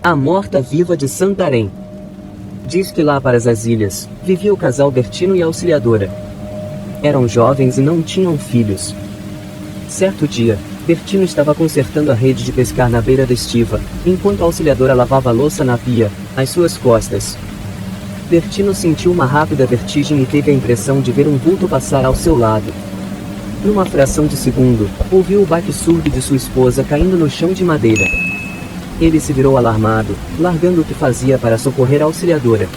A Morta-Viva de Santarém. Diz que lá para as ilhas, vivia o casal Bertino e a Auxiliadora. Eram jovens e não tinham filhos. Certo dia, Bertino estava consertando a rede de pescar na beira da estiva, enquanto a Auxiliadora lavava a louça na pia, às suas costas. Bertino sentiu uma rápida vertigem e teve a impressão de ver um vulto passar ao seu lado. Numa fração de segundo, ouviu o baque surdo de sua esposa caindo no chão de madeira. Ele se virou alarmado, largando o que fazia para socorrer a Auxiliadora.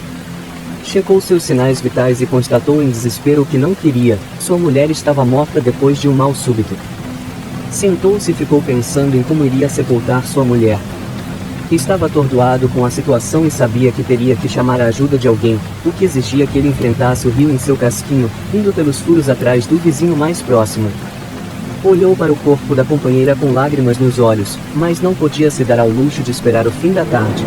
Checou seus sinais vitais e constatou em desespero que não queria: sua mulher estava morta depois de um mal súbito. Sentou-se e ficou pensando em como iria sepultar sua mulher. Estava atordoado com a situação e sabia que teria que chamar a ajuda de alguém, o que exigia que ele enfrentasse o rio em seu casquinho, indo pelos furos atrás do vizinho mais próximo. Olhou para o corpo da companheira com lágrimas nos olhos, mas não podia se dar ao luxo de esperar o fim da tarde.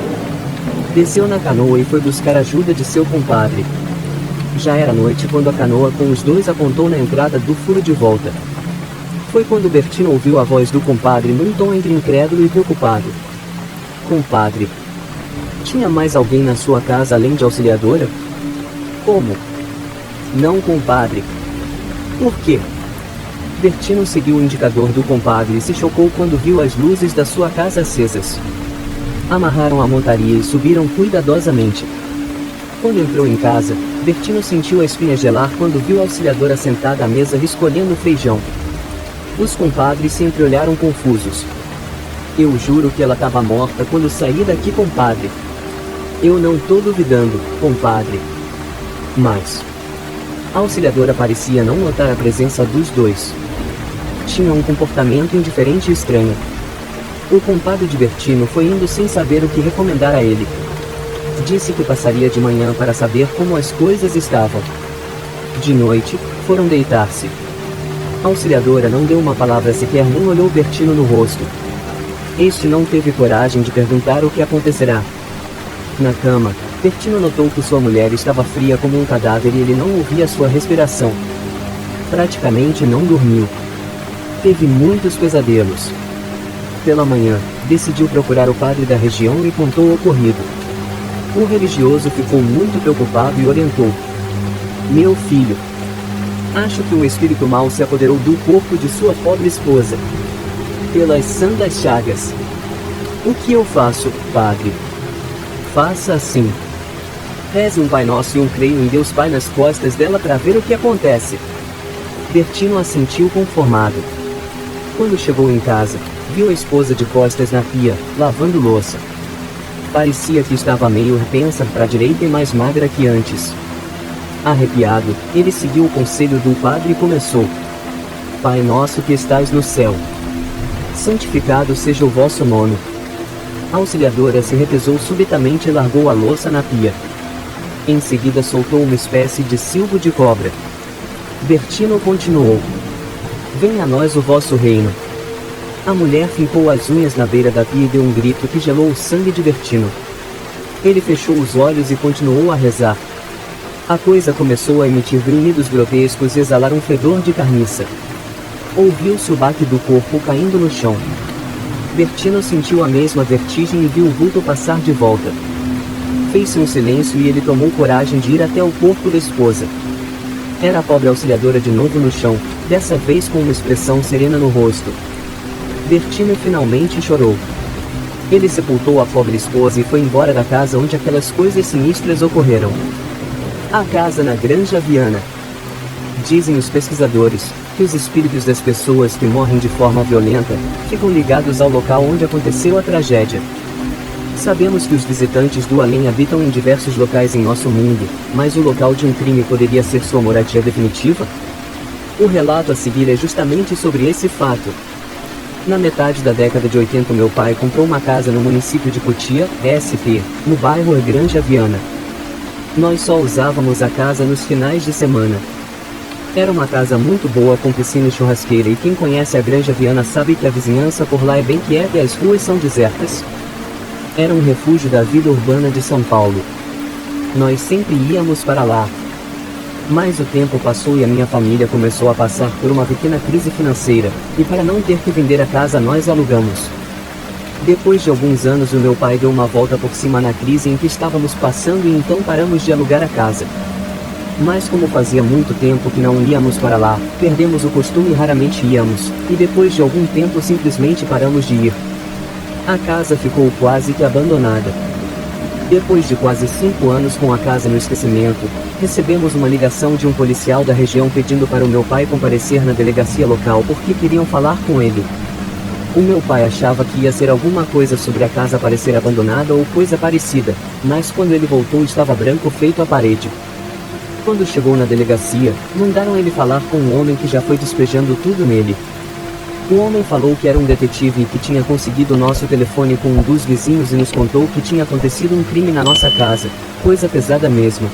Desceu na canoa e foi buscar ajuda de seu compadre. Já era noite quando a canoa com os dois apontou na entrada do furo de volta. Foi quando Bertino ouviu a voz do compadre num tom entre incrédulo e preocupado. Compadre. Tinha mais alguém na sua casa além de Auxiliadora? Como? Não, compadre. Por quê? Bertino seguiu o indicador do compadre e se chocou quando viu as luzes da sua casa acesas. Amarraram a montaria e subiram cuidadosamente. Quando entrou em casa, Bertino sentiu a espinha gelar quando viu a Auxiliadora sentada à mesa escolhendo feijão. Os compadres se entreolharam confusos. Eu juro que ela estava morta quando saí daqui, compadre. Eu não tô duvidando, compadre. Mas a Auxiliadora parecia não notar a presença dos dois. Tinha um comportamento indiferente e estranho. O compadre de Bertino foi indo sem saber o que recomendar a ele. Disse que passaria de manhã para saber como as coisas estavam. De noite, foram deitar-se. A Auxiliadora não deu uma palavra sequer nem olhou Bertino no rosto. Este não teve coragem de perguntar o que acontecerá. Na cama, Bertino notou que sua mulher estava fria como um cadáver e ele não ouvia sua respiração. Praticamente não dormiu. Teve muitos pesadelos. Pela manhã, decidiu procurar o padre da região e contou o ocorrido. O religioso ficou muito preocupado e orientou. Meu filho, acho que um espírito mau se apoderou do corpo de sua pobre esposa. Pelas santas chagas. O que eu faço, padre? Faça assim. Reze um Pai Nosso e um Creio em Deus Pai nas costas dela para ver o que acontece. Bertino assentiu conformado. Quando chegou em casa, viu a esposa de costas na pia, lavando louça. Parecia que estava meio repensa para a direita e mais magra que antes. Arrepiado, ele seguiu o conselho do padre e começou. Pai nosso que estais no céu, santificado seja o vosso nome. A Auxiliadora se retesou subitamente e largou a louça na pia. Em seguida soltou uma espécie de silbo de cobra. Bertino continuou. Venha a nós o vosso reino. A mulher fincou as unhas na beira da pia e deu um grito que gelou o sangue de Bertino. Ele fechou os olhos e continuou a rezar. A coisa começou a emitir grunhidos grotescos e exalar um fedor de carniça. Ouviu-se o baque do corpo caindo no chão. Bertino sentiu a mesma vertigem e viu o vulto passar de volta. Fez-se um silêncio e ele tomou coragem de ir até o corpo da esposa. Era a pobre Auxiliadora de novo no chão, dessa vez com uma expressão serena no rosto. Bertino finalmente chorou. Ele sepultou a pobre esposa e foi embora da casa onde aquelas coisas sinistras ocorreram. A casa na Granja Viana. Dizem os pesquisadores que os espíritos das pessoas que morrem de forma violenta ficam ligados ao local onde aconteceu a tragédia. Sabemos que os visitantes do além habitam em diversos locais em nosso mundo, mas o local de um crime poderia ser sua moradia definitiva? O relato a seguir é justamente sobre esse fato. Na metade da década de 80, meu pai comprou uma casa no município de Cotia, SP, no bairro Granja Viana. Nós só usávamos a casa nos finais de semana. Era uma casa muito boa com piscina e churrasqueira e quem conhece a Granja Viana sabe que a vizinhança por lá é bem quieta e as ruas são desertas. Era um refúgio da vida urbana de São Paulo. Nós sempre íamos para lá. Mas o tempo passou e a minha família começou a passar por uma pequena crise financeira, e para não ter que vender a casa nós alugamos. Depois de alguns anos o meu pai deu uma volta por cima na crise em que estávamos passando e então paramos de alugar a casa. Mas como fazia muito tempo que não íamos para lá, perdemos o costume e raramente íamos, e depois de algum tempo simplesmente paramos de ir. A casa ficou quase que abandonada. Depois de quase 5 anos com a casa no esquecimento, recebemos uma ligação de um policial da região pedindo para o meu pai comparecer na delegacia local porque queriam falar com ele. O meu pai achava que ia ser alguma coisa sobre a casa parecer abandonada ou coisa parecida, mas quando ele voltou estava branco feito a parede. Quando chegou na delegacia, mandaram ele falar com um homem que já foi despejando tudo nele. O homem falou que era um detetive e que tinha conseguido nosso telefone com um dos vizinhos e nos contou que tinha acontecido um crime na nossa casa, coisa pesada mesmo.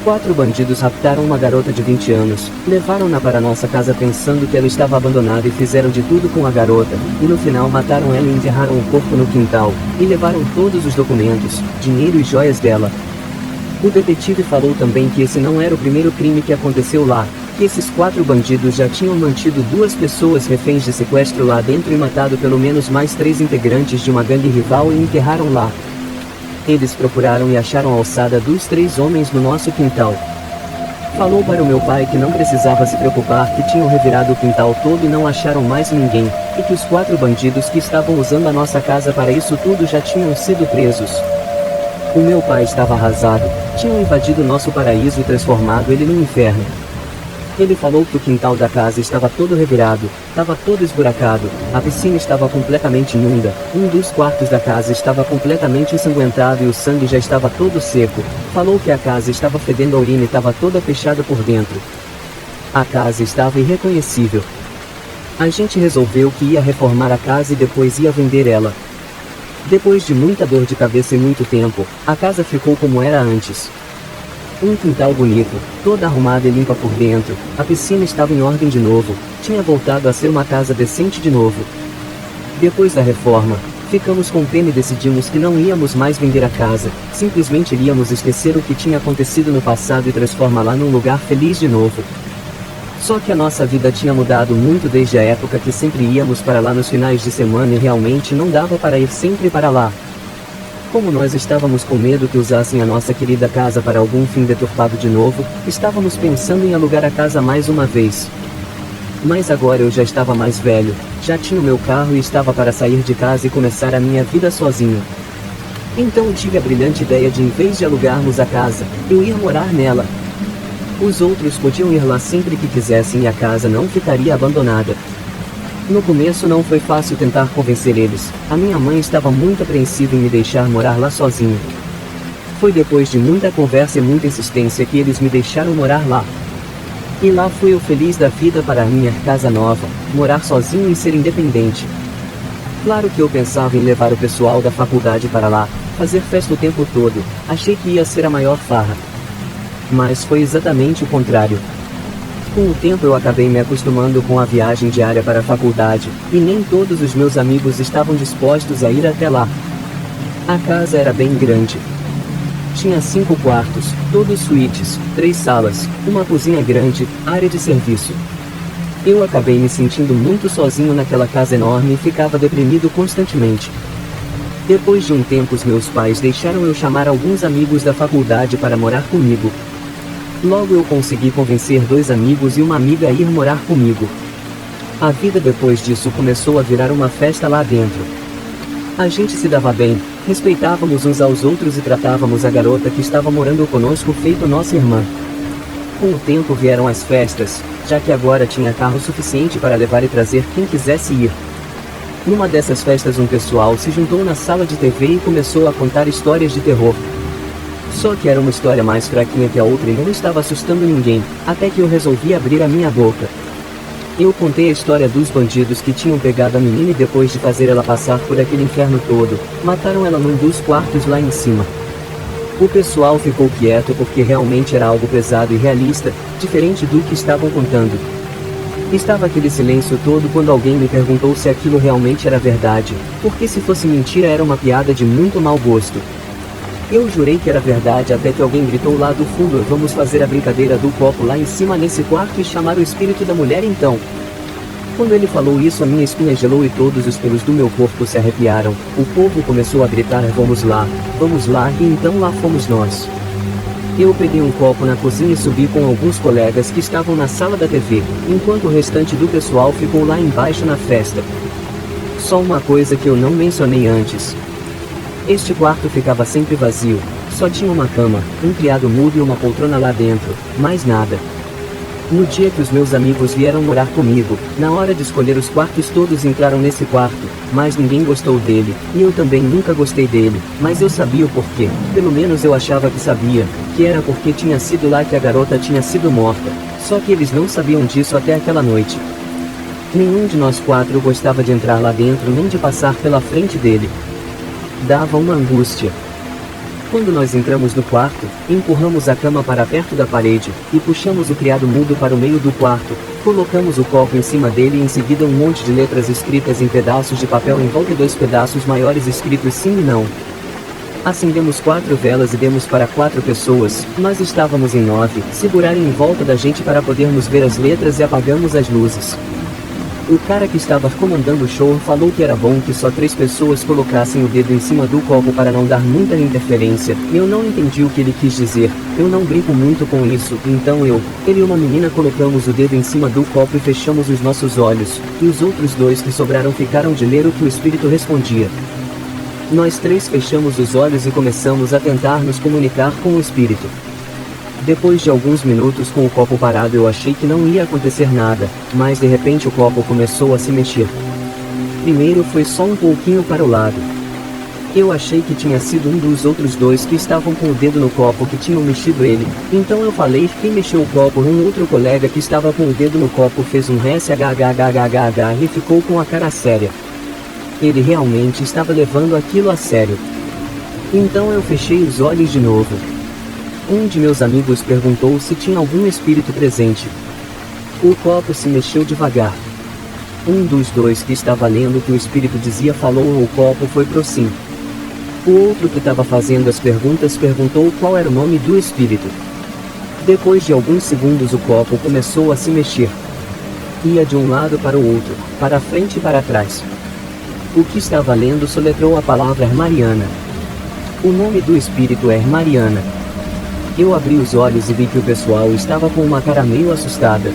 4 bandidos raptaram uma garota de 20 anos, levaram-na para nossa casa pensando que ela estava abandonada e fizeram de tudo com a garota, e no final mataram ela e enterraram o corpo no quintal, e levaram todos os documentos, dinheiro e joias dela. O detetive falou também que esse não era o primeiro crime que aconteceu lá, que esses 4 bandidos já tinham mantido 2 pessoas reféns de sequestro lá dentro e matado pelo menos mais 3 integrantes de uma gangue rival e enterraram lá. Eles procuraram e acharam a ossada dos 3 homens no nosso quintal. Falou para o meu pai que não precisava se preocupar, que tinham revirado o quintal todo e não acharam mais ninguém, e que os 4 bandidos que estavam usando a nossa casa para isso tudo já tinham sido presos. O meu pai estava arrasado, tinham invadido nosso paraíso e transformado ele num inferno. Ele falou que o quintal da casa estava todo revirado, estava todo esburacado, a piscina estava completamente imunda, um dos quartos da casa estava completamente ensanguentado e o sangue já estava todo seco. Falou que a casa estava fedendo a urina e estava toda fechada por dentro. A casa estava irreconhecível. A gente resolveu que ia reformar a casa e depois ia vender ela. Depois de muita dor de cabeça e muito tempo, a casa ficou como era antes. Um quintal bonito, toda arrumada e limpa por dentro, a piscina estava em ordem de novo, tinha voltado a ser uma casa decente de novo. Depois da reforma, ficamos com pena e decidimos que não íamos mais vender a casa, simplesmente iríamos esquecer o que tinha acontecido no passado e transformá-la num lugar feliz de novo. Só que a nossa vida tinha mudado muito desde a época que sempre íamos para lá nos finais de semana e realmente não dava para ir sempre para lá. Como nós estávamos com medo que usassem a nossa querida casa para algum fim deturpado de novo, estávamos pensando em alugar a casa mais uma vez. Mas agora eu já estava mais velho, já tinha o meu carro e estava para sair de casa e começar a minha vida sozinho. Então tive a brilhante ideia de, em vez de alugarmos a casa, eu ir morar nela. Os outros podiam ir lá sempre que quisessem e a casa não ficaria abandonada. No começo não foi fácil tentar convencer eles, a minha mãe estava muito apreensiva em me deixar morar lá sozinho. Foi depois de muita conversa e muita insistência que eles me deixaram morar lá. E lá fui eu feliz da vida para a minha casa nova, morar sozinho e ser independente. Claro que eu pensava em levar o pessoal da faculdade para lá, fazer festa o tempo todo, achei que ia ser a maior farra. Mas foi exatamente o contrário. Com o tempo eu acabei me acostumando com a viagem diária para a faculdade, e nem todos os meus amigos estavam dispostos a ir até lá. A casa era bem grande. Tinha 5 quartos, todos suítes, 3 salas, uma cozinha grande, área de serviço. Eu acabei me sentindo muito sozinho naquela casa enorme e ficava deprimido constantemente. Depois de um tempo os meus pais deixaram eu chamar alguns amigos da faculdade para morar comigo. Logo eu consegui convencer 2 amigos e uma amiga a ir morar comigo. A vida depois disso começou a virar uma festa lá dentro. A gente se dava bem, respeitávamos uns aos outros e tratávamos a garota que estava morando conosco feito nossa irmã. Com o tempo vieram as festas, já que agora tinha carro suficiente para levar e trazer quem quisesse ir. Numa dessas festas um pessoal se juntou na sala de TV e começou a contar histórias de terror. Só que era uma história mais fraquinha que a outra e não estava assustando ninguém, até que eu resolvi abrir a minha boca. Eu contei a história dos bandidos que tinham pegado a menina e depois de fazer ela passar por aquele inferno todo, mataram ela num dos quartos lá em cima. O pessoal ficou quieto porque realmente era algo pesado e realista, diferente do que estavam contando. Estava aquele silêncio todo quando alguém me perguntou se aquilo realmente era verdade, porque se fosse mentira era uma piada de muito mau gosto. Eu jurei que era verdade até que alguém gritou lá do fundo: vamos fazer a brincadeira do copo lá em cima nesse quarto e chamar o espírito da mulher então. Quando ele falou isso, a minha espinha gelou e todos os pelos do meu corpo se arrepiaram. O povo começou a gritar: vamos lá, e então lá fomos nós. Eu peguei um copo na cozinha e subi com alguns colegas que estavam na sala da TV, enquanto o restante do pessoal ficou lá embaixo na festa. Só uma coisa que eu não mencionei antes. Este quarto ficava sempre vazio, só tinha uma cama, um criado mudo e uma poltrona lá dentro, mais nada. No dia que os meus amigos vieram morar comigo, na hora de escolher os quartos todos entraram nesse quarto, mas ninguém gostou dele, e eu também nunca gostei dele, mas eu sabia o porquê, pelo menos eu achava que sabia, que era porque tinha sido lá que a garota tinha sido morta, só que eles não sabiam disso até aquela noite. Nenhum de nós quatro gostava de entrar lá dentro nem de passar pela frente dele. Dava uma angústia. Quando nós entramos no quarto, empurramos a cama para perto da parede, e puxamos o criado mudo para o meio do quarto, colocamos o copo em cima dele e em seguida um monte de letras escritas em pedaços de papel em volta e 2 pedaços maiores escritos sim e não. Acendemos 4 velas e demos para 4 pessoas, nós estávamos em 9, segurarem em volta da gente para podermos ver as letras e apagamos as luzes. O cara que estava comandando o show falou que era bom que só 3 pessoas colocassem o dedo em cima do copo para não dar muita interferência. Eu não entendi o que ele quis dizer, eu não brinco muito com isso, então ele e uma menina colocamos o dedo em cima do copo e fechamos os nossos olhos, e os outros 2 que sobraram ficaram de ler o que o espírito respondia. Nós 3 fechamos os olhos e começamos a tentar nos comunicar com o espírito. Depois de alguns minutos com o copo parado eu achei que não ia acontecer nada, mas de repente o copo começou a se mexer. Primeiro foi só um pouquinho para o lado. Eu achei que tinha sido um dos outros 2 que estavam com o dedo no copo que tinham mexido ele, então eu falei quem mexeu o copo. Um outro colega que estava com o dedo no copo fez um SHHHH e ficou com a cara séria. Ele realmente estava levando aquilo a sério. Então eu fechei os olhos de novo. Um de meus amigos perguntou se tinha algum espírito presente. O copo se mexeu devagar. Um dos 2 que estava lendo o que o espírito dizia falou o copo foi pro sim. O outro que estava fazendo as perguntas perguntou qual era o nome do espírito. Depois de alguns segundos o copo começou a se mexer. Ia de um lado para o outro, para frente e para trás. O que estava lendo soletrou a palavra Mariana. O nome do espírito é Mariana. Eu abri os olhos e vi que o pessoal estava com uma cara meio assustada.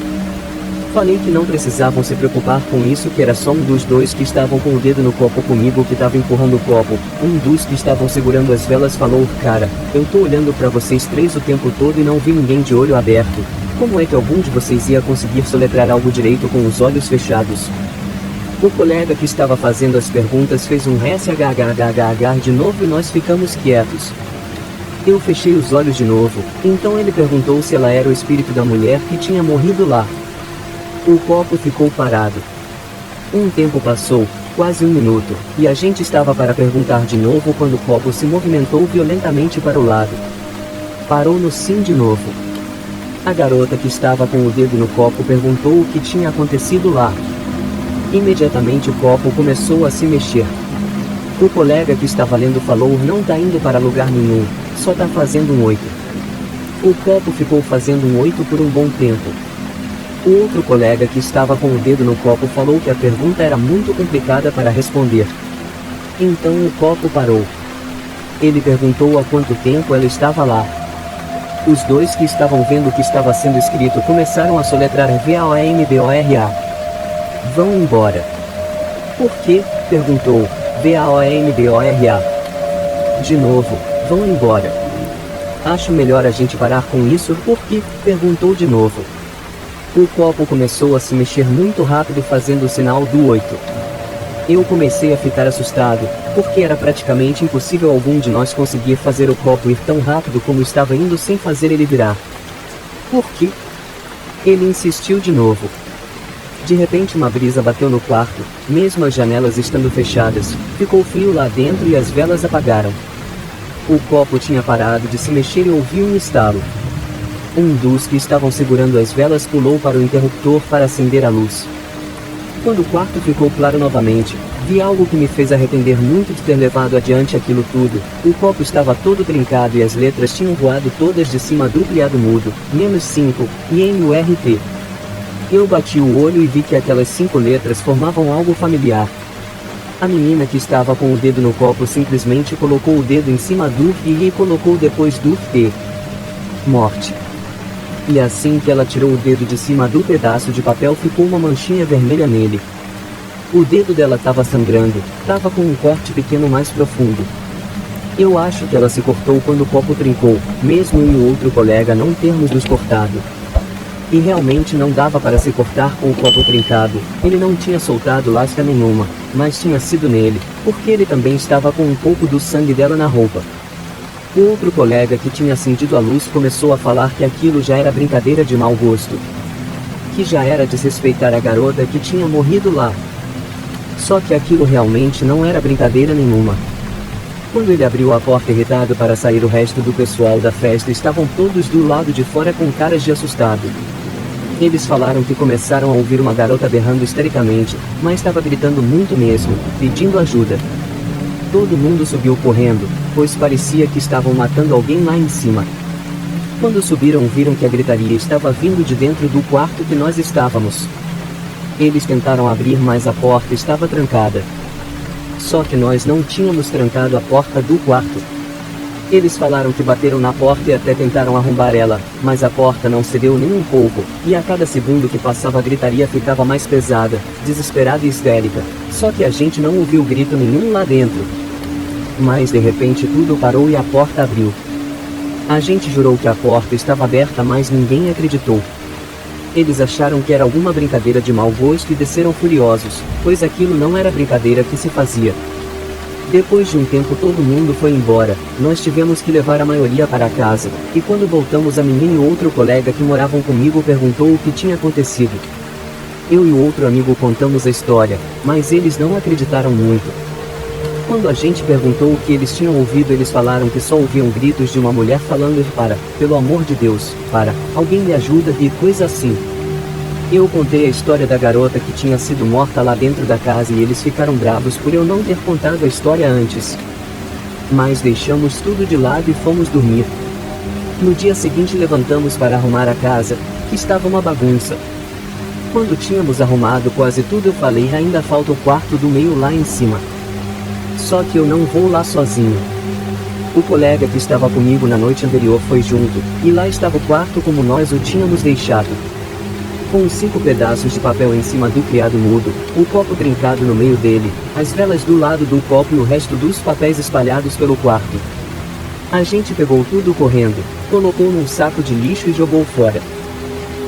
Falei que não precisavam se preocupar com isso, que era só um dos 2 que estavam com o dedo no copo comigo que estava empurrando o copo. Um dos que estavam segurando as velas falou: cara, eu tô olhando para vocês 3 o tempo todo e não vi ninguém de olho aberto. Como é que algum de vocês ia conseguir soletrar algo direito com os olhos fechados? O colega que estava fazendo as perguntas fez um SHHHH de novo e nós ficamos quietos. Eu fechei os olhos de novo, então ele perguntou se ela era o espírito da mulher que tinha morrido lá. O copo ficou parado. Um tempo passou, quase 1 minuto, e a gente estava para perguntar de novo quando o copo se movimentou violentamente para o lado. Parou no sim de novo. A garota que estava com o dedo no copo perguntou o que tinha acontecido lá. Imediatamente o copo começou a se mexer. O colega que estava lendo falou: não tá indo para lugar nenhum, só tá fazendo um 8. O copo ficou fazendo um 8 por um bom tempo. O outro colega que estava com o dedo no copo falou que a pergunta era muito complicada para responder. Então o copo parou. Ele perguntou há quanto tempo ela estava lá. Os 2 que estavam vendo o que estava sendo escrito começaram a soletrar VAOMBORA. Vão embora. Por quê? Perguntou. VAOMBORA. De novo, vão embora. Acho melhor a gente parar com isso, por quê? Perguntou de novo. O copo começou a se mexer muito rápido fazendo o sinal do 8. Eu comecei a ficar assustado, porque era praticamente impossível algum de nós conseguir fazer o copo ir tão rápido como estava indo sem fazer ele virar. Por quê? Ele insistiu de novo. De repente uma brisa bateu no quarto, mesmo as janelas estando fechadas, ficou frio lá dentro e as velas apagaram. O copo tinha parado de se mexer e ouvi um estalo. Um dos que estavam segurando as velas pulou para o interruptor para acender a luz. Quando o quarto ficou claro novamente, vi algo que me fez arrepender muito de ter levado adiante aquilo tudo. O copo estava todo trincado e as letras tinham voado todas de cima do criado mudo, -5, e MURT. Eu bati o olho e vi que aquelas 5 letras formavam algo familiar. A menina que estava com o dedo no copo simplesmente colocou o dedo em cima do I e colocou depois do T. Morte. E assim que ela tirou o dedo de cima do pedaço de papel ficou uma manchinha vermelha nele. O dedo dela estava sangrando, estava com um corte pequeno mais profundo. Eu acho que ela se cortou quando o copo trincou, mesmo eu e o outro colega não termos nos cortado. E realmente não dava para se cortar com o copo trincado, ele não tinha soltado lasca nenhuma, mas tinha sido nele, porque ele também estava com um pouco do sangue dela na roupa. O outro colega que tinha acendido a luz começou a falar que aquilo já era brincadeira de mau gosto. Que já era desrespeitar a garota que tinha morrido lá. Só que aquilo realmente não era brincadeira nenhuma. Quando ele abriu a porta irritado para sair, o resto do pessoal da festa estavam todos do lado de fora com caras de assustado. Eles falaram que começaram a ouvir uma garota berrando histericamente, mas estava gritando muito mesmo, pedindo ajuda. Todo mundo subiu correndo, pois parecia que estavam matando alguém lá em cima. Quando subiram, viram que a gritaria estava vindo de dentro do quarto que nós estávamos. Eles tentaram abrir, mas a porta estava trancada. Só que nós não tínhamos trancado a porta do quarto. Eles falaram que bateram na porta e até tentaram arrombar ela, mas a porta não cedeu nem um pouco, e a cada segundo que passava a gritaria ficava mais pesada, desesperada e histérica, só que a gente não ouviu grito nenhum lá dentro. Mas de repente tudo parou e a porta abriu. A gente jurou que a porta estava aberta, mas ninguém acreditou. Eles acharam que era alguma brincadeira de mau gosto e desceram furiosos, pois aquilo não era brincadeira que se fazia. Depois de um tempo todo mundo foi embora, nós tivemos que levar a maioria para casa, e quando voltamos a menina e outro colega que moravam comigo perguntou o que tinha acontecido. Eu e o outro amigo contamos a história, mas eles não acreditaram muito. Quando a gente perguntou o que eles tinham ouvido, eles falaram que só ouviam gritos de uma mulher falando pelo amor de Deus, alguém me ajuda e coisa assim. Eu contei a história da garota que tinha sido morta lá dentro da casa e eles ficaram bravos por eu não ter contado a história antes. Mas deixamos tudo de lado e fomos dormir. No dia seguinte levantamos para arrumar a casa, que estava uma bagunça. Quando tínhamos arrumado quase tudo, eu falei: ainda falta o quarto do meio lá em cima. Só que eu não vou lá sozinho. O colega que estava comigo na noite anterior foi junto, e lá estava o quarto como nós o tínhamos deixado. Com 5 pedaços de papel em cima do criado mudo, o copo trincado no meio dele, as velas do lado do copo e o resto dos papéis espalhados pelo quarto. A gente pegou tudo correndo, colocou num saco de lixo e jogou fora.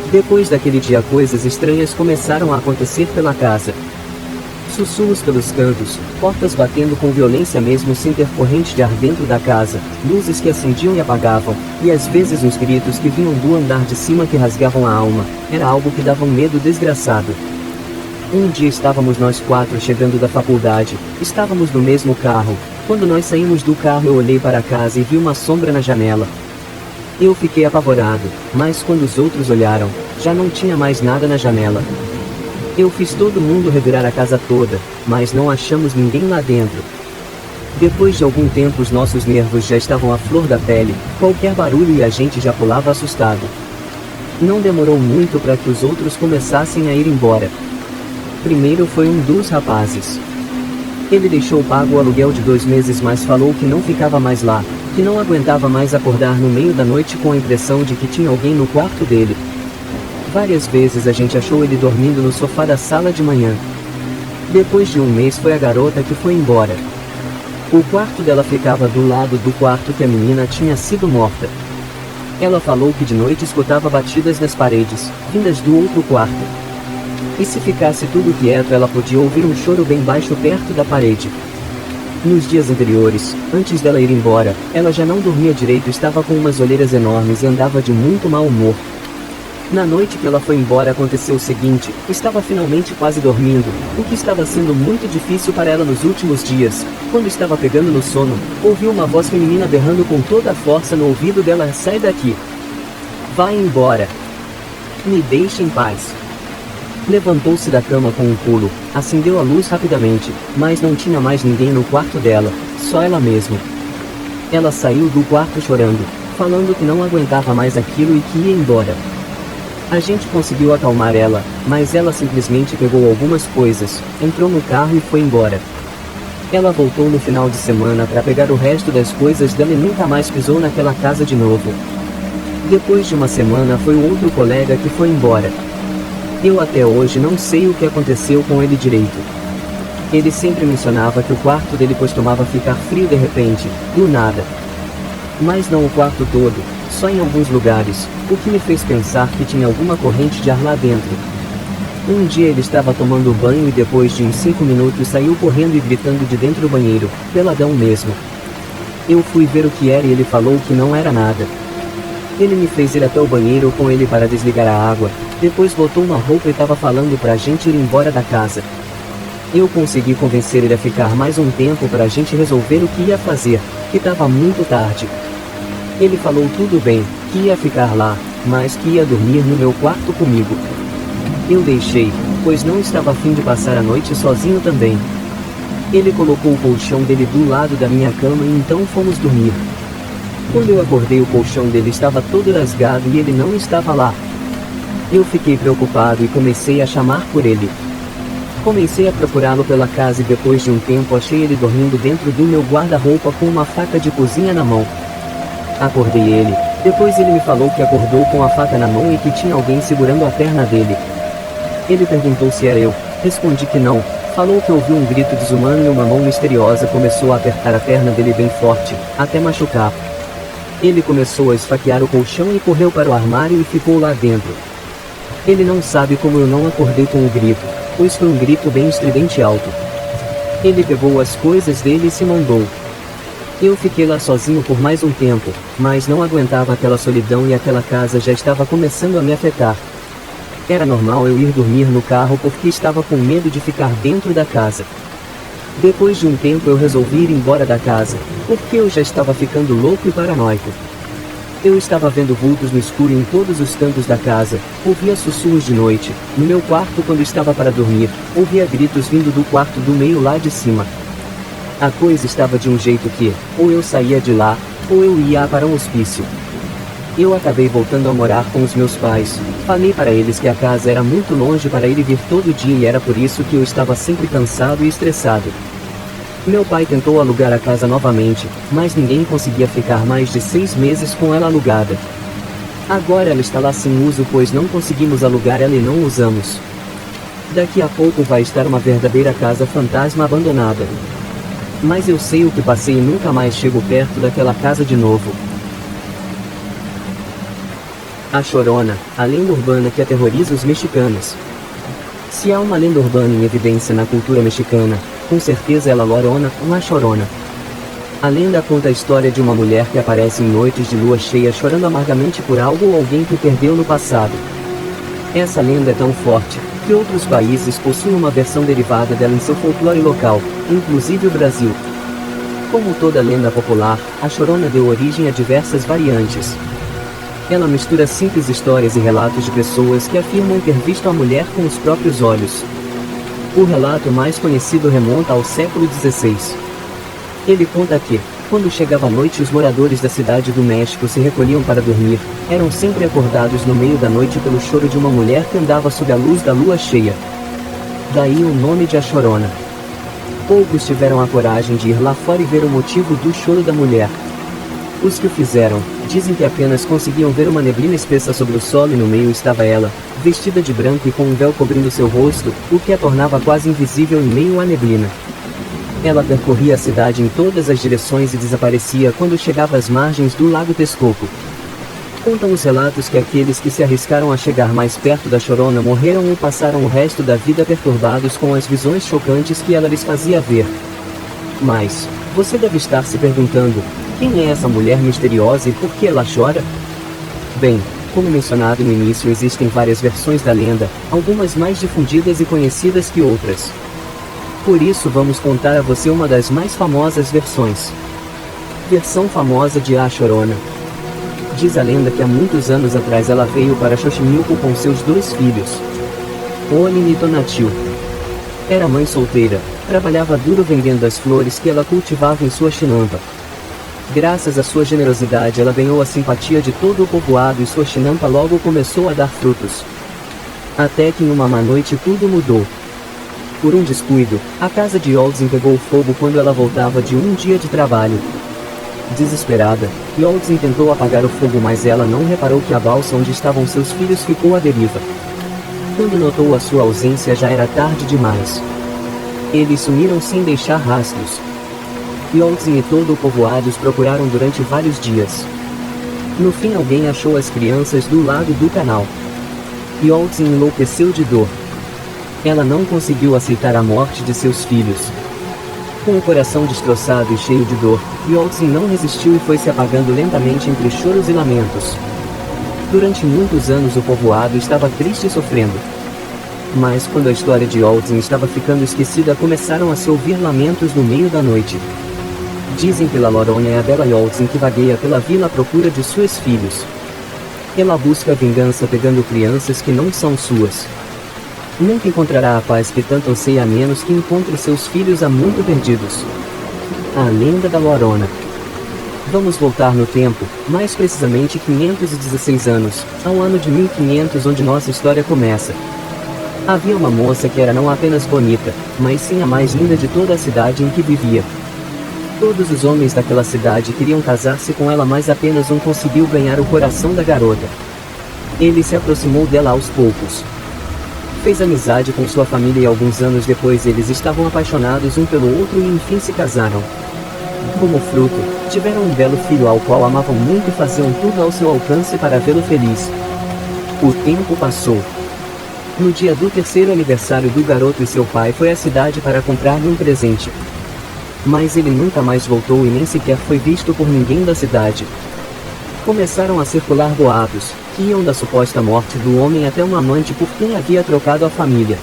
Depois daquele dia, coisas estranhas começaram a acontecer pela casa. Sussurros pelos cantos, portas batendo com violência mesmo sem ter corrente de ar dentro da casa, luzes que acendiam e apagavam, e às vezes uns gritos que vinham do andar de cima que rasgavam a alma. Era algo que dava um medo desgraçado. Um dia estávamos nós 4 chegando da faculdade, estávamos no mesmo carro. Quando nós saímos do carro, eu olhei para a casa e vi uma sombra na janela. Eu fiquei apavorado, mas quando os outros olharam, já não tinha mais nada na janela. Eu fiz todo mundo revirar a casa toda, mas não achamos ninguém lá dentro. Depois de algum tempo os nossos nervos já estavam à flor da pele, qualquer barulho e a gente já pulava assustado. Não demorou muito para que os outros começassem a ir embora. Primeiro foi um dos rapazes. Ele deixou pago o aluguel de 2 meses, mas falou que não ficava mais lá, que não aguentava mais acordar no meio da noite com a impressão de que tinha alguém no quarto dele. Várias vezes a gente achou ele dormindo no sofá da sala de manhã. Depois de 1 mês foi a garota que foi embora. O quarto dela ficava do lado do quarto que a menina tinha sido morta. Ela falou que de noite escutava batidas nas paredes, vindas do outro quarto. E se ficasse tudo quieto, ela podia ouvir um choro bem baixo perto da parede. Nos dias anteriores, antes dela ir embora, ela já não dormia direito, estava com umas olheiras enormes e andava de muito mau humor. Na noite que ela foi embora aconteceu o seguinte: estava finalmente quase dormindo, o que estava sendo muito difícil para ela nos últimos dias. Quando estava pegando no sono, ouviu uma voz feminina berrando com toda a força no ouvido dela: sai daqui! Vai embora! Me deixe em paz! Levantou-se da cama com um pulo, acendeu a luz rapidamente, mas não tinha mais ninguém no quarto dela, só ela mesma. Ela saiu do quarto chorando, falando que não aguentava mais aquilo e que ia embora. A gente conseguiu acalmar ela, mas ela simplesmente pegou algumas coisas, entrou no carro e foi embora. Ela voltou no final de semana para pegar o resto das coisas dela e nunca mais pisou naquela casa de novo. Depois de uma semana foi o outro colega que foi embora. Eu até hoje não sei o que aconteceu com ele direito. Ele sempre mencionava que o quarto dele costumava ficar frio de repente, do nada. Mas não o quarto todo, só em alguns lugares, o que me fez pensar que tinha alguma corrente de ar lá dentro. Um dia ele estava tomando banho e depois de uns 5 minutos saiu correndo e gritando de dentro do banheiro, peladão mesmo. Eu fui ver o que era e ele falou que não era nada. Ele me fez ir até o banheiro com ele para desligar a água, depois botou uma roupa e estava falando pra gente ir embora da casa. Eu consegui convencer ele a ficar mais um tempo para a gente resolver o que ia fazer, que estava muito tarde. Ele falou tudo bem, que ia ficar lá, mas que ia dormir no meu quarto comigo. Eu deixei, pois não estava a fim de passar a noite sozinho também. Ele colocou o colchão dele do lado da minha cama e então fomos dormir. Quando eu acordei, o colchão dele estava todo rasgado e ele não estava lá. Eu fiquei preocupado e comecei a chamar por ele. Comecei a procurá-lo pela casa e depois de um tempo achei ele dormindo dentro do meu guarda-roupa com uma faca de cozinha na mão. Acordei ele, depois ele me falou que acordou com a faca na mão e que tinha alguém segurando a perna dele. Ele perguntou se era eu, respondi que não, falou que ouviu um grito desumano e uma mão misteriosa começou a apertar a perna dele bem forte, até machucar. Ele começou a esfaquear o colchão e correu para o armário e ficou lá dentro. Ele não sabe como eu não acordei com o grito, pois foi um grito bem estridente e alto. Ele pegou as coisas dele e se mandou. Eu fiquei lá sozinho por mais um tempo, mas não aguentava aquela solidão e aquela casa já estava começando a me afetar. Era normal eu ir dormir no carro porque estava com medo de ficar dentro da casa. Depois de um tempo eu resolvi ir embora da casa, porque eu já estava ficando louco e paranoico. Eu estava vendo vultos no escuro em todos os cantos da casa, ouvia sussurros de noite, no meu quarto quando estava para dormir, ouvia gritos vindo do quarto do meio lá de cima. A coisa estava de um jeito que, ou eu saía de lá, ou eu ia para um hospício. Eu acabei voltando a morar com os meus pais, falei para eles que a casa era muito longe para ele vir todo dia e era por isso que eu estava sempre cansado e estressado. Meu pai tentou alugar a casa novamente, mas ninguém conseguia ficar mais de 6 meses com ela alugada. Agora ela está lá sem uso pois não conseguimos alugar ela e não usamos. Daqui a pouco vai estar uma verdadeira casa fantasma abandonada. Mas eu sei o que passei e nunca mais chego perto daquela casa de novo. A Chorona, a lenda urbana que aterroriza os mexicanos. Se há uma lenda urbana em evidência na cultura mexicana, com certeza ela Llorona, uma Chorona. A lenda conta a história de uma mulher que aparece em noites de lua cheia chorando amargamente por algo ou alguém que perdeu no passado. Essa lenda é tão forte, que outros países possuem uma versão derivada dela em seu folclore local, inclusive o Brasil. Como toda lenda popular, a Chorona deu origem a diversas variantes. Ela mistura simples histórias e relatos de pessoas que afirmam ter visto a mulher com os próprios olhos. O relato mais conhecido remonta ao século XVI. Ele conta que, quando chegava a noite os moradores da cidade do México se recolhiam para dormir, eram sempre acordados no meio da noite pelo choro de uma mulher que andava sob a luz da lua cheia. Daí o nome de A Chorona. Poucos tiveram a coragem de ir lá fora e ver o motivo do choro da mulher. Os que o fizeram, dizem que apenas conseguiam ver uma neblina espessa sobre o solo e no meio estava ela, vestida de branco e com um véu cobrindo seu rosto, o que a tornava quase invisível em meio à neblina. Ela percorria a cidade em todas as direções e desaparecia quando chegava às margens do Lago Texcoco. Contam os relatos que aqueles que se arriscaram a chegar mais perto da Chorona morreram ou passaram o resto da vida perturbados com as visões chocantes que ela lhes fazia ver. Mas, você deve estar se perguntando, quem é essa mulher misteriosa e por que ela chora? Bem, como mencionado no início existem várias versões da lenda, algumas mais difundidas e conhecidas que outras. Por isso vamos contar a você uma das mais famosas versões. Versão famosa de A Chorona. Diz a lenda que há muitos anos atrás ela veio para Xochimilco com seus 2 filhos, Olin e Tonatiuh. Era mãe solteira, trabalhava duro vendendo as flores que ela cultivava em sua chinampa. Graças à sua generosidade ela ganhou a simpatia de todo o povoado e sua chinampa logo começou a dar frutos. Até que em uma má noite tudo mudou. Por um descuido, a casa de Yoldzin pegou fogo quando ela voltava de um dia de trabalho. Desesperada, Yoldzin tentou apagar o fogo, mas ela não reparou que a balsa onde estavam seus filhos ficou à deriva. Quando notou a sua ausência já era tarde demais. Eles sumiram sem deixar rastros. Yoldzin e todo o povoado os procuraram durante vários dias. No fim alguém achou as crianças do lado do canal. Yoldzin enlouqueceu de dor. Ela não conseguiu aceitar a morte de seus filhos. Com o coração destroçado e cheio de dor, Yoldzin não resistiu e foi se apagando lentamente entre choros e lamentos. Durante muitos anos o povoado estava triste e sofrendo. Mas quando a história de Yoldzin estava ficando esquecida, começaram a se ouvir lamentos no meio da noite. Dizem pela Lorona é a bela Yoldzin que vagueia pela vila à procura de seus filhos. Ela busca vingança pegando crianças que não são suas. Nunca encontrará a paz que tanto anseia a menos que encontre seus filhos há muito perdidos. A lenda da Lorona. Vamos voltar no tempo, mais precisamente 516 anos, ao ano de 1500 onde nossa história começa. Havia uma moça que era não apenas bonita, mas sim a mais linda de toda a cidade em que vivia. Todos os homens daquela cidade queriam casar-se com ela, mas apenas um conseguiu ganhar o coração da garota. Ele se aproximou dela aos poucos. Fez amizade com sua família e alguns anos depois eles estavam apaixonados um pelo outro e enfim se casaram. Como fruto, tiveram um belo filho ao qual amavam muito e faziam tudo ao seu alcance para vê-lo feliz. O tempo passou. No dia do terceiro aniversário do garoto e seu pai foi à cidade para comprar-lhe um presente. Mas ele nunca mais voltou e nem sequer foi visto por ninguém da cidade. Começaram a circular boatos, que iam da suposta morte do homem até um amante por quem havia trocado a família.